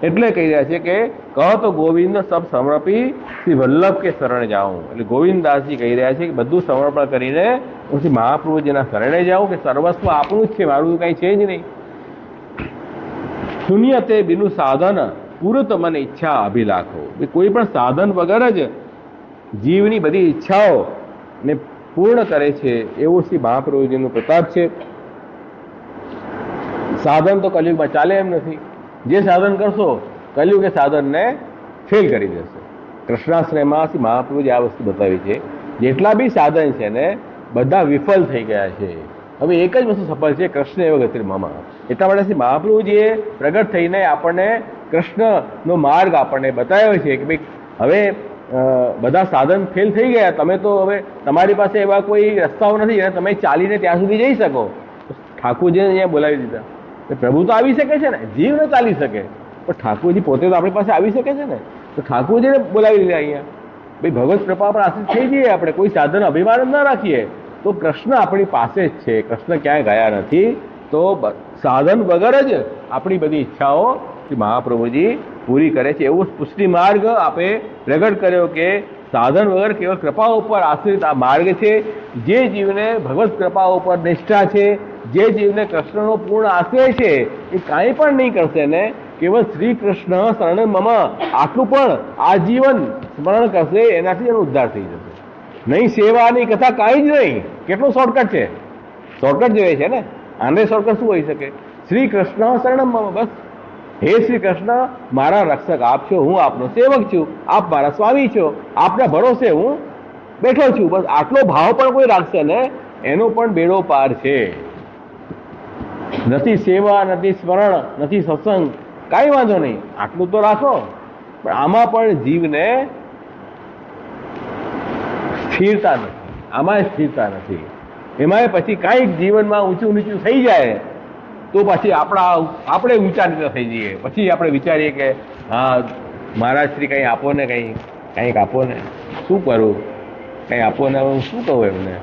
S1: એટલે કહી રહ્યા છે કે કહો તો ગોવિંદ સબ સમર્પી શ્રી વલ્લભ કે શરણ જાઉં. એટલે ગોવિંદદાસજી કહી રહ્યા છે કે બધું સમર્પણ કરીને હું શ્રી મહાપ્રભુજીના શરણે જાઉં કે સર્વસ્વ આપણું જ છે, મારું કંઈ છે જ નહીં. શૂન્ય તે બીનું સાધન પૂરત મન ઈચ્છા અભિલાખો. કોઈ પણ સાધન વગર જ જીવની બધી ઈચ્છાઓ ને પૂર્ણ કરે છે એવું શ્રી મહાપ્રભુજીનું પ્રતાપ છે. સાધન તો કલયુગમાં ચાલે એમ નથી. જે સાધન કરશો કલયુગ એ સાધનને ફેલ કરી દેશે. કૃષ્ણાશ્રયમાં શ્રી મહાપ્રભુજી આ વસ્તુ બતાવી છે. જેટલા બી સાધન છે ને બધા વિફલ થઈ ગયા છે. હવે એક જ વસ્તુ સફળ છે, કૃષ્ણ એવ ગતિર્મમ. એટલા માટે શ્રી મહાપ્રભુજીએ પ્રગટ થઈને આપણને કૃષ્ણનો માર્ગ આપણને બતાવ્યો છે કે ભાઈ હવે બધા સાધન ફેલ થઈ ગયા, તમે તો હવે તમારી પાસે એવા કોઈ રસ્તાઓ નથી અને તમે ચાલીને ત્યાં સુધી જઈ શકો. ઠાકોરજીને અહીંયા બોલાવી દીધા. પ્રભુ તો આવી શકે છે ને, જીવ ન ચાલી શકે, પણ ઠાકોરજી પોતે તો આપણી પાસે આવી શકે છે ને. તો ઠાકોરજીને બોલાવી દીધા અહીંયા. ભાઈ ભગવત કૃપા પર આશ્રિત થઈ જઈએ આપણે, કોઈ સાધન અભિમાન ન રાખીએ તો કૃષ્ણ આપણી પાસે જ છે. કૃષ્ણ ક્યાંય ગયા નથી. તો સાધન વગર જ આપણી બધી ઈચ્છાઓ મહાપ્રભુજી પૂરી કરે છે. એવો પુષ્ટિ માર્ગ આપે પ્રગટ કર્યો કે સાધન વગર કેવળ કૃપા ઉપર આશ્રિત આ માર્ગ છે. જે જીવને ભગવત કૃપા ઉપર નિષ્ઠા છે, જે જીવને કૃષ્ણનો પૂર્ણ આશ્રય છે, એ કાંઈ પણ નહીં કરશે ને કેવળ શ્રી કૃષ્ણ શરણ મમ આટલું પણ આજીવન સ્મરણ કરશે, એનાથી એનો ઉદ્ધાર થઈ જશે. નહીં સેવાની કથા કાંઈ જ નહીં. કેટલું શોર્ટકટ છે, શોર્ટકટ જોઈએ છે ને. આને શોર્ટકટ શું હોઈ શકે? શ્રી કૃષ્ણ શરણમ મમ, બસ. હે શ્રી કૃષ્ણ, મારા રક્ષક આપ છો, હું આપનો સેવક છું, આપ મારા સ્વામી છો, આપના ભરોસે હું બેઠો છું. બસ આટલો ભાવ પણ કોઈ રાખશે ને એનો પણ બેડો પાર છે. નથી સેવા, નથી સ્મરણ, નથી સત્સંગ, કાંઈ વાંધો નહીં, આટલું તો રાખો. પણ આમાં પણ જીવને સ્થિરતા નથી. આમાં સ્થિરતા નથી. એમાંય પછી કાંઈક જીવનમાં ઊંચું નીચું થઈ જાય તો પછી આપણે ઊંચા નીચા થઈ જઈએ. પછી આપણે વિચારીએ કે હા મહારાજ શ્રી કંઈ આપો ને, કંઈક આપો ને, શું કરું, કંઈ આપો ને, હું શું કહું એમને.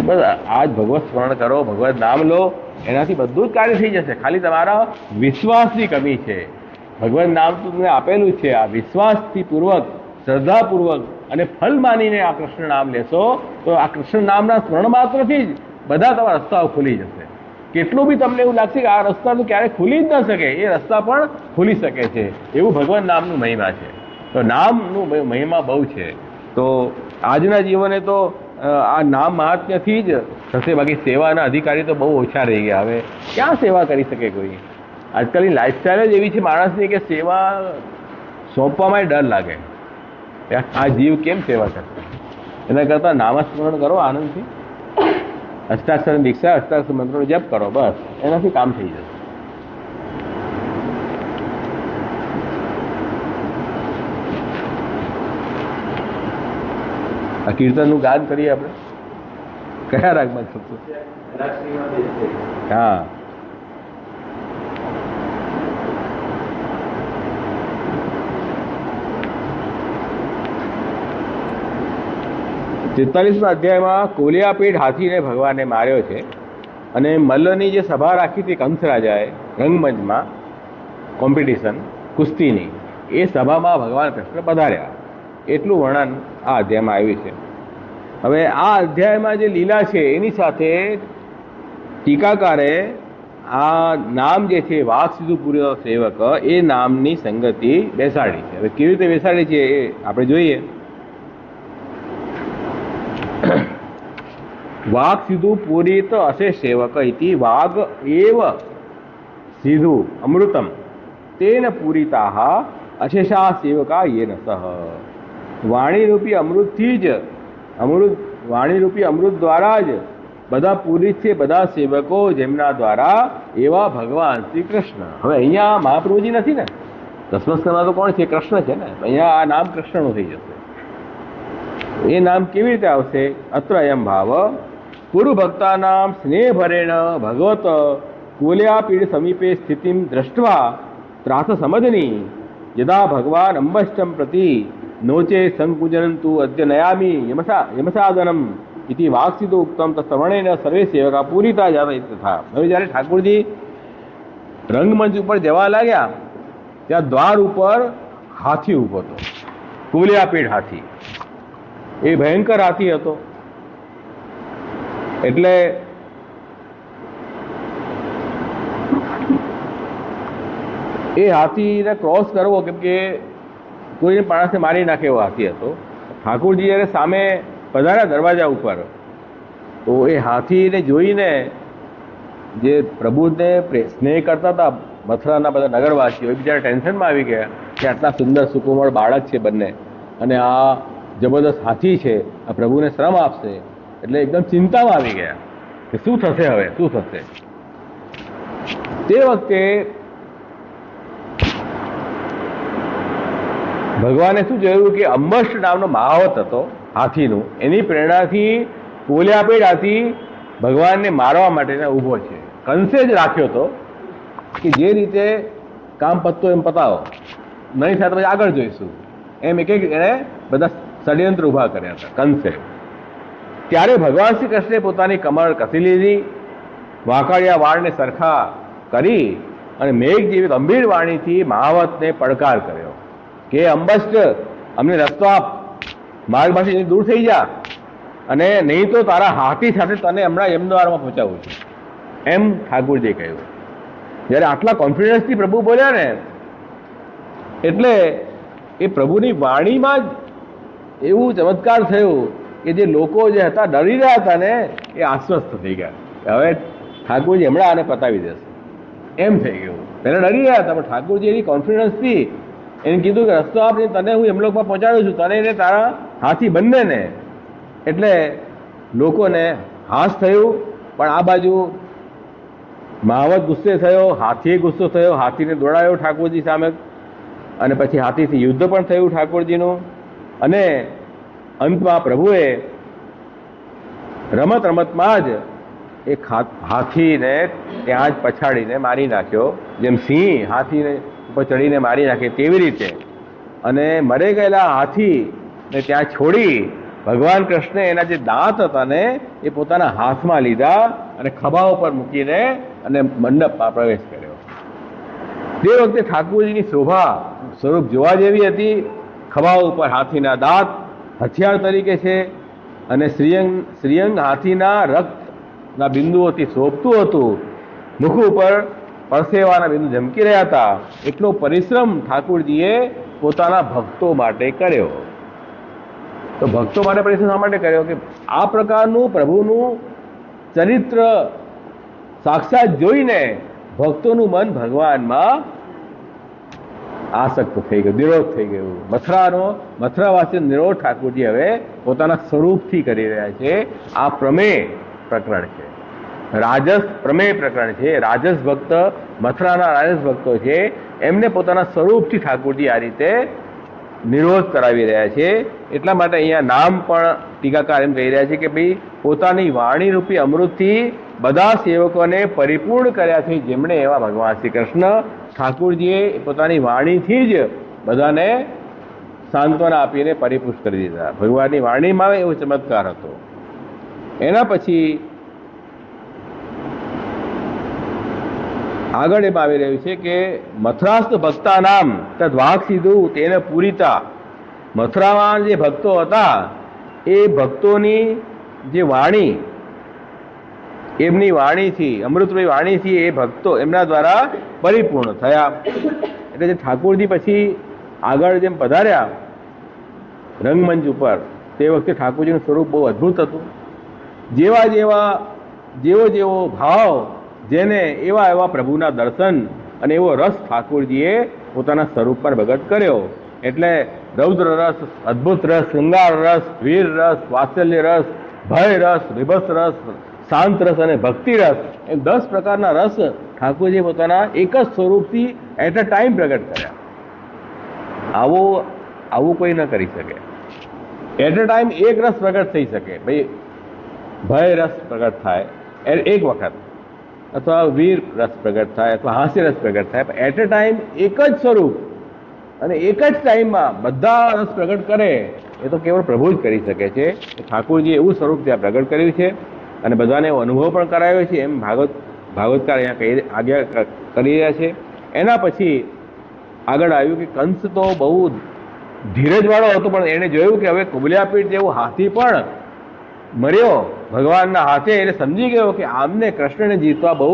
S1: બસ આ જ ભગવત સ્મરણ કરો, ભગવત નામ લો, એનાથી બધું જ કાર્ય થઈ જશે. ખાલી તમારા વિશ્વાસની કમી છે. ભગવત નામ તો તમને આપેલું છે. આ વિશ્વાસથી પૂર્વક, શ્રદ્ધાપૂર્વક અને ફલ માનીને આ કૃષ્ણ નામ લેશો તો આ કૃષ્ણ નામના સ્મરણ માત્રથી જ બધા તમારા રસ્તાઓ ખુલી જશે. કેટલું બી તમને એવું લાગશે કે આ રસ્તા તો ક્યારેય ખુલી જ ન શકે, એ રસ્તા પણ ખુલી શકે છે. એવું ભગવાન નામનું મહિમા છે. તો નામનું મહિમા બહુ છે. તો આજના જીવને તો આ નામ મહાત્મ્યથી જ થશે. બાકી સેવાના અધિકારી તો બહુ ઓછા રહી ગયા. હવે ક્યાં સેવા કરી શકે કોઈ? આજકાલની લાઈફસ્ટાઈલ જ એવી છે માણસની કે સેવા સોંપવામાં ડર લાગે. આ જીવ કેમ સેવા કરશે? એના કરતાં નામસ્મરણ કરો આનંદથી, અષ્ટાક્ષર દીક્ષા, અષ્ટાક્ષર મંત્રનો જપ કરો, બસ એનાથી કામ થઈ જશે. આ કીર્તનનું ગાન કરીએ આપણે. કયા રાગમાં થતું? હા, તેતાલીસમા અધ્યાયમાં કોલિયાપીઠ હાથીને ભગવાને માર્યો છે અને મલ્લની જે સભા રાખી હતી કંસરાજાએ રંગમંચમાં, કોમ્પિટિશન કુસ્તીની, એ સભામાં ભગવાન કૃષ્ણ પધાર્યા. એટલું વર્ણન આ અધ્યાયમાં આવ્યું છે. હવે આ અધ્યાયમાં જે લીલા છે એની સાથે ટીકાકારે આ નામ જે છે વાક સિદ્ધુ પૂર્ય સેવક, એ નામની સંગતિ બેસાડી છે. હવે કેવી રીતે બેસાડી છે એ આપણે જોઈએ. વાક સિદ્ધુ પૂરિત અશે સેવક ઇતિ વાગ એવ સિદ્ધુ અમૃતમ તેન પૂરિતાહ અશેષા સેવકા યેન સહ. વાણીરૂપી અમૃતથી જ વાણીરૂપી અમૃત દ્વારા જ બધા પૂરિત છે, બધા સેવકો જેમના દ્વારા, એવા ભગવાન શ્રી કૃષ્ણ. હવે અહીંયા મહાપ્રભુજી નથી ને, દસમસ્કરમાં તો કોણ છે? કૃષ્ણ છે ને. અહીંયા આ નામ કૃષ્ણનું થઈ જશે. એ નામ કેવી રીતે આવશે? અત્ર અયમ ભાવ પૂર્વ ભક્તાનામ સ્નેહભરેણ ભગવત કોલ્યાપીઠ સમીપે સ્થિતિમ દ્રષ્ટવા ત્રાસ સમજની યદા ભગવાન અંબષ્ટમ પ્રતિ નોચે સંકુજનંતુ અદ્ય નયામી યમસાદનમ ઇતિ વાક્સિતો ઉક્તમ તશ્રવણેન સર્વે સેવકા પૂરિતા જાત તથા. હવે જ્યારે ઠાકોરજી રંગમંચ ઉપર જવા લાગ્યા ત્યાં દ્વાર ઉપર હાથી ઊભો હતો, કોલિયાપીઠ હાથી. એ ભયંકર હાથી હતો. એટલે એ હાથીને ક્રોસ કરવો, કેમ કે કોઈને માણસને મારી નાખે એવો હાથી હતો. ઠાકોરજી જ્યારે સામે પધાર્યા દરવાજા ઉપર, તો એ હાથીને જોઈને જે પ્રભુને સ્નેહ કરતા હતા મથુરાના બધા નગરવાસીઓ, એ બિચારા ટેન્શનમાં આવી ગયા કે આટલા સુંદર સુકુમાર બાળક છે બંને, અને આ જબરદસ્ત હાથી છે, આ પ્રભુને શ્રમ આપશે, એટલે એકદમ ચિંતામાં આવી ગયા કે શું થશે, હવે શું થશે. તે વખતે ભગવાને શું જોયું કે અંબષ્ટ નામનો મહાવત હતો હાથીનું, એની પ્રેરણાથી પોલિયાપેડ હાથી ભગવાનને મારવા માટે ઊભો છે. કંસે જ રાખ્યો હતો કે જે રીતે કામ પતતો એમ પતાવો, નહીં થાય તો પછી આગળ જોઈશું, એમ એક એણે બધા ષડયંત્ર ઊભા કર્યા હતા કંસે. ત્યારે ભગવાન શ્રી કૃષ્ણે પોતાની કમર કસી લીધી, વાંકડિયા વાળને સરખા કરી અને મેઘ જેવી ગંભીર વાણીથી મહાવતને પડકાર કર્યો કે અંબષ્ટ, અમને રસ્તો આપ, માર્ગમાંથી દૂર થઈ જા, અને નહીં તો તારા હાથી સાથે તને હમણાં યમદ્વારમાં પહોંચાવું છું, એમ ઠાકોરજીએ કહ્યું. જ્યારે આટલા કોન્ફિડન્સથી પ્રભુ બોલ્યા ને, એટલે એ પ્રભુની વાણીમાં જ એવું ચમત્કાર થયું કે જે લોકો જે હતા ડરી રહ્યા હતા ને, એ આશ્વસ્ત થઈ ગયા. હવે ઠાકોરજી હમણાં આને પતાવી દેશે એમ થઈ ગયું. પહેલાં ડરી રહ્યા હતા, પણ ઠાકોરજી એની કોન્ફિડન્સથી એને કીધું કે રસ્તો આપ, તને હું યમલોકમાં પહોંચાડું છું, તને ને તારા હાથી બંનેને. એટલે લોકોને હાશ થયું, પણ આ બાજુ મહાવત ગુસ્સે થયો, હાથીએ ગુસ્સો થયો, હાથીને દોડાયો ઠાકોરજી સામે, અને પછી હાથીથી યુદ્ધ પણ થયું ઠાકોરજીનું. અને અંતમાં પ્રભુએ રમત રમતમાં જ એક હાથીને ત્યાં જ પછાડીને મારી નાખ્યો, જેમ સિંહ હાથીને ઉપર ચડીને મારી નાખે તેવી રીતે. અને મરી ગયેલા હાથીને ત્યાં છોડી ભગવાન કૃષ્ણે એના જે દાંત હતા ને એ પોતાના હાથમાં લીધા અને ખભા ઉપર મૂકીને અને મંડપમાં પ્રવેશ કર્યો. તે વખતે ઠાકોરજીની શોભા સ્વરૂપ જોવા જેવી હતી. ખભા ઉપર હાથીના દાંત હથિયાર તરીકે છે, અને શ્રીઅંગ હાથીના રક્તના બિંદુઓથી શોભતું હતું. મુખ ઉપર પરસેવાના બિંદુ ઝમકી રહ્યા હતા. એટલો પરિશ્રમ ઠાકોરજીએ પોતાના ભક્તો માટે કર્યો. તો ભક્તો માટે પરિશ્રમ શા માટે કર્યો? કે આ પ્રકારનું પ્રભુનું ચરિત્ર સાક્ષાત જોઈને ભક્તોનું મન ભગવાનમાં આસક્ત થઈ ગયું, નિરોધ થઈ ગયું. મથુરાવાસી નિરોધ ઠાકોરજી હવે પોતાના સ્વરૂપથી કરી રહ્યા છે. આ પ્રમેય પ્રકરણ છે, રાજસ પ્રમેય પ્રકરણ છે. રાજસ ભક્ત, મથુરાના રાજસ ભક્તો છે, એમને પોતાના સ્વરૂપથી ઠાકોરજી આ રીતે નિરોધ કરાવી રહ્યા છે. એટલા માટે અહીંયા નામ પણ ટીકાકાર એમ કહી રહ્યા છે કે ભાઈ પોતાની વાણી રૂપી અમૃતથી બધા સેવકોને પરિપૂર્ણ કર્યા છે, જેમણે એવા ભગવાન શ્રી કૃષ્ણ ઠાકોરજીએ પોતાની વાણીથી જ બધાને સાંત્વના આપીને પરિપુષ્ટ કરી દીધા. ભગવાનની વાણીમાં એવો ચમત્કાર હતો. એના પછી આગળ એમ આવી રહ્યું છે કે મથુરાસ્થ ભક્તા નામ તદ વાક સીધું તેને પૂરિતા. મથુરામાં જે ભક્તો હતા એ ભક્તોની જે વાણી, એમની વાણીથી, અમૃતમય વાણીથી એ ભક્તો એમના દ્વારા પરિપૂર્ણ થયા. એટલે જે ઠાકોરજી પછી આગળ જેમ પધાર્યા રંગમંચ ઉપર, તે વખતે ઠાકોરજીનું સ્વરૂપ બહુ અદ્ભુત હતું. જેવો જેવો ભાવ, જેને એવા પ્રભુના દર્શન અને એવો રસ ઠાકોરજીએ પોતાના સ્વરૂપ પર પ્રગટ કર્યો. એટલે રૌદ્ર રસ, અદ્ભુત રસ, શૃંગાર રસ, વીર રસ, વાત્સલ્ય રસ, ભય રસ, વિભત્સ રસ, શાંત રસ અને ભક્તિ રસ, એમ 10 પ્રકારના રસ ઠાકોરજીએ પોતાના એક જ સ્વરૂપથી એટ અ ટાઈમ પ્રગટ કર્યા. આવું કોઈ ન કરી શકે. એટ અ ટાઈમ એક રસ પ્રગટ થઈ શકે. ભાઈ ભય રસ પ્રગટ થાય એક વખત, અથવા વીર રસ પ્રગટ થાય, અથવા હાસ્ય રસ પ્રગટ થાય, પણ એટ અ ટાઈમ એક જ સ્વરૂપ અને એક જ ટાઈમમાં બધા રસ પ્રગટ કરે એ તો કેવળ પ્રભુ જ કરી શકે છે. ઠાકોરજીએ એવું સ્વરૂપ ત્યાં પ્રગટ કર્યું છે અને બધાને એવો અનુભવ પણ કરાયો છે, એમ ભાગવતકાર અહીંયા આજ્ઞા કરી રહ્યા છે. એના પછી આગળ આવ્યું કે કંસ તો બહુ ધીરજવાળો હતો, પણ એણે જોયું કે હવે કુબલિયાપીઠ જેવો હાથી પણ મર્યો ભગવાનના હાથે, એટલે સમજી ગયો કે આમને કૃષ્ણને જીતવા બહુ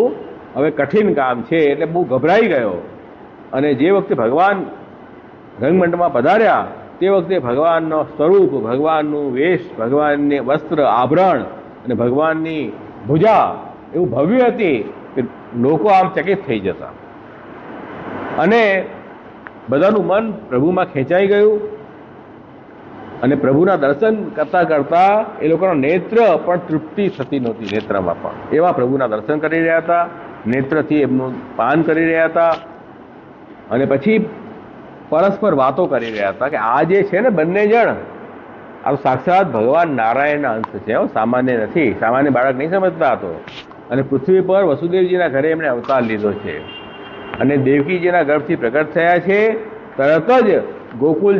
S1: હવે કઠિન કામ છે. એટલે બહુ ગભરાઈ ગયો અને જે વખતે ભગવાન રંગમંડપમાં પધાર્યા તે વખતે ભગવાનનો સ્વરૂપ, ભગવાનનું વેશ, ભગવાનને વસ્ત્ર આભરણ અને ભગવાનની ભુજા એવું ભવ્ય હતી કે લોકો આમ ચકિત થઈ જતા અને બધાનું મન પ્રભુમાં ખેંચાઈ ગયું અને પ્રભુના દર્શન કરતા કરતા એ લોકોના નેત્ર પણ તૃપ્તિ થતી નહોતી, નેત્રમાં પણ એવા પ્રભુના દર્શન કરી રહ્યા હતા, નેત્રથી એમનું પાન કરી રહ્યા હતા અને પછી પરસ્પર વાતો કરી રહ્યા હતા કે આ જે છે ને બંને જણ આ તો સાક્ષાત ભગવાન નારાયણના અંશ છે, સામાન્ય નથી, સામાન્ય બાળક નહીં સમજતા હતો. અને પૃથ્વી પર વસુદેવજીના ઘરે એમણે અવતાર લીધો છે અને દેવકીજીના ગર્ભથી પ્રગટ થયા છે. તરત જ ગોકુલ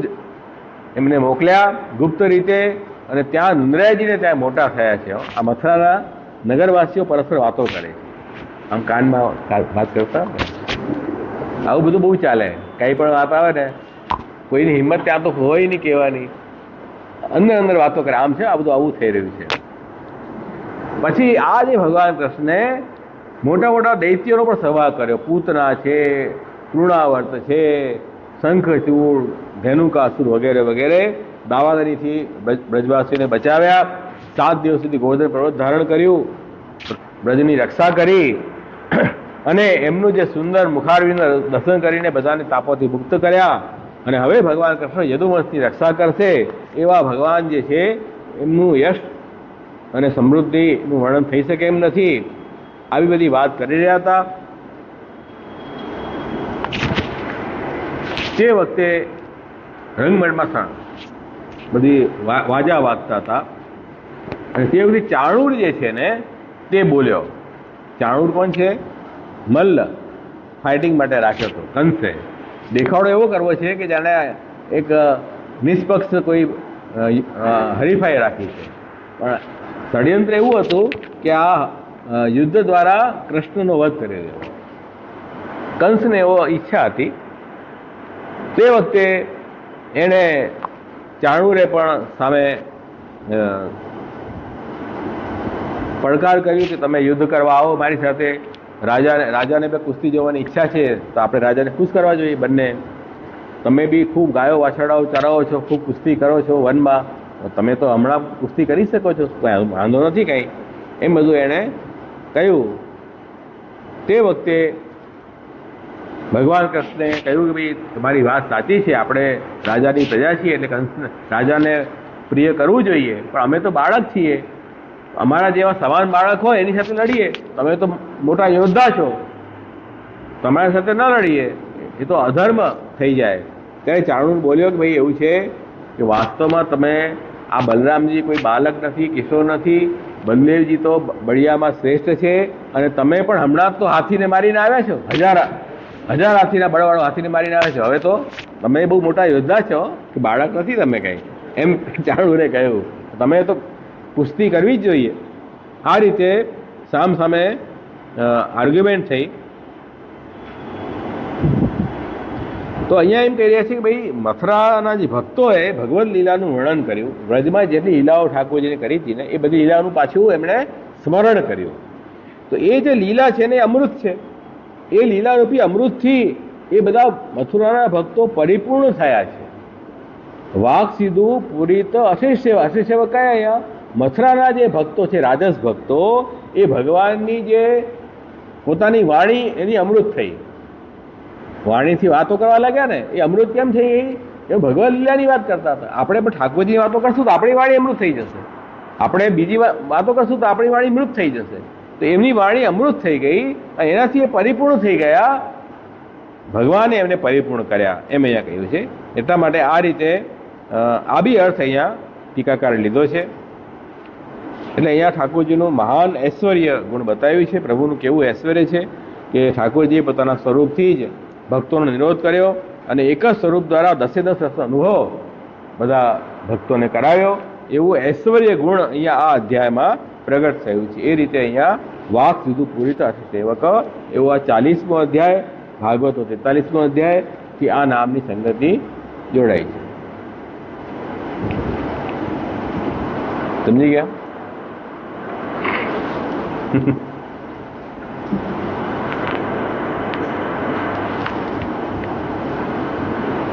S1: એમને મોકલ્યા ગુપ્ત રીતે અને ત્યાં નંદરાયજીને ત્યાં મોટા થયા છે. આ મથુરાના નગરવાસીઓ પરસ્પર વાતો કરે છે, આમ કાનમાં વાત કરતા. આવું બધું બહુ ચાલે, કંઈ પણ વાત આવે ને કોઈની હિંમત ત્યાં તો હોય નહીં કહેવાની, અંદર અંદર વાતો કરે, આમ છે આ બધું આવું થઈ રહ્યું છે. પછી આ જે ભગવાન કૃષ્ણે મોટા મોટા દૈત્યોનો પણ સવાલ કર્યો, પૂતના છે, તૃણાવર્ત છે, શંખચૂડ, ધેનુકાસુર વગેરે વગેરે દાવાદારીથી બ્રજવાસીઓને બચાવ્યા. 7 દિવસ સુધી ગોવર્ધન પર્વત ધારણ કર્યું, બ્રજની રક્ષા કરી અને એમનું જે સુંદર મુખારવિંદના દર્શન કરીને બધાને તાપોથી મુક્ત કર્યા. અને હવે ભગવાન કૃષ્ણ યદુવંશની રક્ષા કરશે એવા ભગવાન જે છે એમનું યશ અને સમૃદ્ધિનું વર્ણન થઈ શકે એમ નથી. આવી બધી વાત કરી રહ્યા હતા. તે વખતે રંગમંડપમાં બધી વાજા વાગતા હતા અને તે વખતે ચાણૂર જે છે ને તે બોલ્યો. ચાણૂર કોણ છે? મલ્લ ફાઇટિંગ માટે રાખ્યો હતો કંસે. દેખાડો એવો કરવો છે કે જાણે એક નિષ્પક્ષ કોઈ હરીફાઈ રાખી છે, પણ ષડયંત્ર એવું હતું કે આ યુદ્ધ દ્વારા કૃષ્ણનો વધ કરી દેવો. કંસને એવો ઈચ્છા હતી. તે વખતે એણે ચાણૂરે પણ સામે પડકાર કર્યું કે તમે યુદ્ધ કરવા આવો મારી સાથે. રાજાને બે કુસ્તી જોવાની ઈચ્છા છે તો આપણે રાજાને ખુશ કરવા જોઈએ બંને. તમે બી ખૂબ ગાયો વાછરડાઓ ચરાવો છો, ખૂબ કુસ્તી કરો છો વનમાં, તમે તો હમણાં કુસ્તી કરી શકો છો, વાંધો નથી કંઈ, એમ બધું એણે કહ્યું. તે વખતે ભગવાન કૃષ્ણે કહ્યું કે ભાઈ તમારી વાત સાચી છે, આપણે રાજાની પ્રજા છીએ એટલે રાજાને પ્રિય કરવું જોઈએ, પણ અમે તો બાળક છીએ, અમારા જેવા સમાન બાળક હોય એની સાથે લડીએ. તમે તો મોટા યોદ્ધા છો, તમારી સાથે ન લડીએ, એ તો અધર્મ થઈ જાય. ત્યારે ચાણૂર બોલ્યો કે ભાઈ એવું છે કે વાસ્તવમાં તમે આ બલરામજી કોઈ બાલક નથી, કિશોર નથી, બલદેવજી તો બળિયામાં શ્રેષ્ઠ છે અને તમે પણ હમણાં તો હાથીને મારીને આવ્યા છો, હજાર હાથીના બળવાળો હાથીને મારીને આવ્યા છો. હવે તો તમે બહુ મોટા યોદ્ધા છો કે બાળક નથી તમે કંઈ, એમ ચાણૂરે કહ્યું. તમે તો કુસ્તી કરવી જ જોઈએ. આ રીતે સામ સામે આર્ગ્યુમેન્ટ થઈ. તો અહીંયા એમ કહી રહ્યા છે કે ભાઈ મથુરાના જે ભક્તોએ ભગવદ્ લીલાનું વર્ણન કર્યું, વ્રજમાં જેટલી લીલાઓ ઠાકોરજીને કરી હતી ને એ બધી લીલાઓનું પાછું એમણે સ્મરણ કર્યું. તો એ જે લીલા છે ને એ અમૃત છે. એ લીલારૂપી અમૃતથી એ બધા મથુરાના ભક્તો પરિપૂર્ણ થયા છે. વાક સીધું પૂરી તો અશેષ સેવા કયા અહીંયા મથુરાના જે ભક્તો છે, રાજસ ભક્તો, એ ભગવાનની જે પોતાની વાણી એની અમૃત થઈ. વાણીથી વાતો કરવા લાગ્યા ને એ અમૃત કેમ થઈ ગઈ? એ ભગવદ લીલાની વાત કરતા હતા. આપણે પણ ઠાકોરજીની વાતો કરશું તો આપણી વાણી અમૃત થઈ જશે, આપણે બીજી વાતો કરશું તો આપણી વાણી મૃત થઈ જશે. તો એમની વાણી અમૃત થઈ ગઈ, એનાથી એ પરિપૂર્ણ થઈ ગયા, ભગવાને એમને પરિપૂર્ણ કર્યા એમ અહીંયા કહ્યું છે. એટલા માટે આ રીતે આ બી અર્થ અહીંયા ટીકાકારે લીધો છે. એટલે અહીંયા ઠાકોરજીનું મહાન ઐશ્વર્ય ગુણ બતાવ્યું છે. પ્રભુનું કેવું ઐશ્વર્ય છે કે ઠાકોરજીએ પોતાના સ્વરૂપથી જ ભક્તોનો નિરોધ કર્યો અને એક જ સ્વરૂપ દ્વારા 10 રસનો અનુભવ બધા ભક્તોને કરાવ્યો. એવું ઐશ્વર્ય ગુણ અહીંયા આ અધ્યાયમાં પ્રગટ થયું છે. એ રીતે અહીંયા વાક સીધું પૂરી થશે સેવક એવો આ 40મો અધ્યાય, ભાગવતો 43મો અધ્યાયથી આ નામની સંગતિ જોડાઈ છે. સમજી ગયા?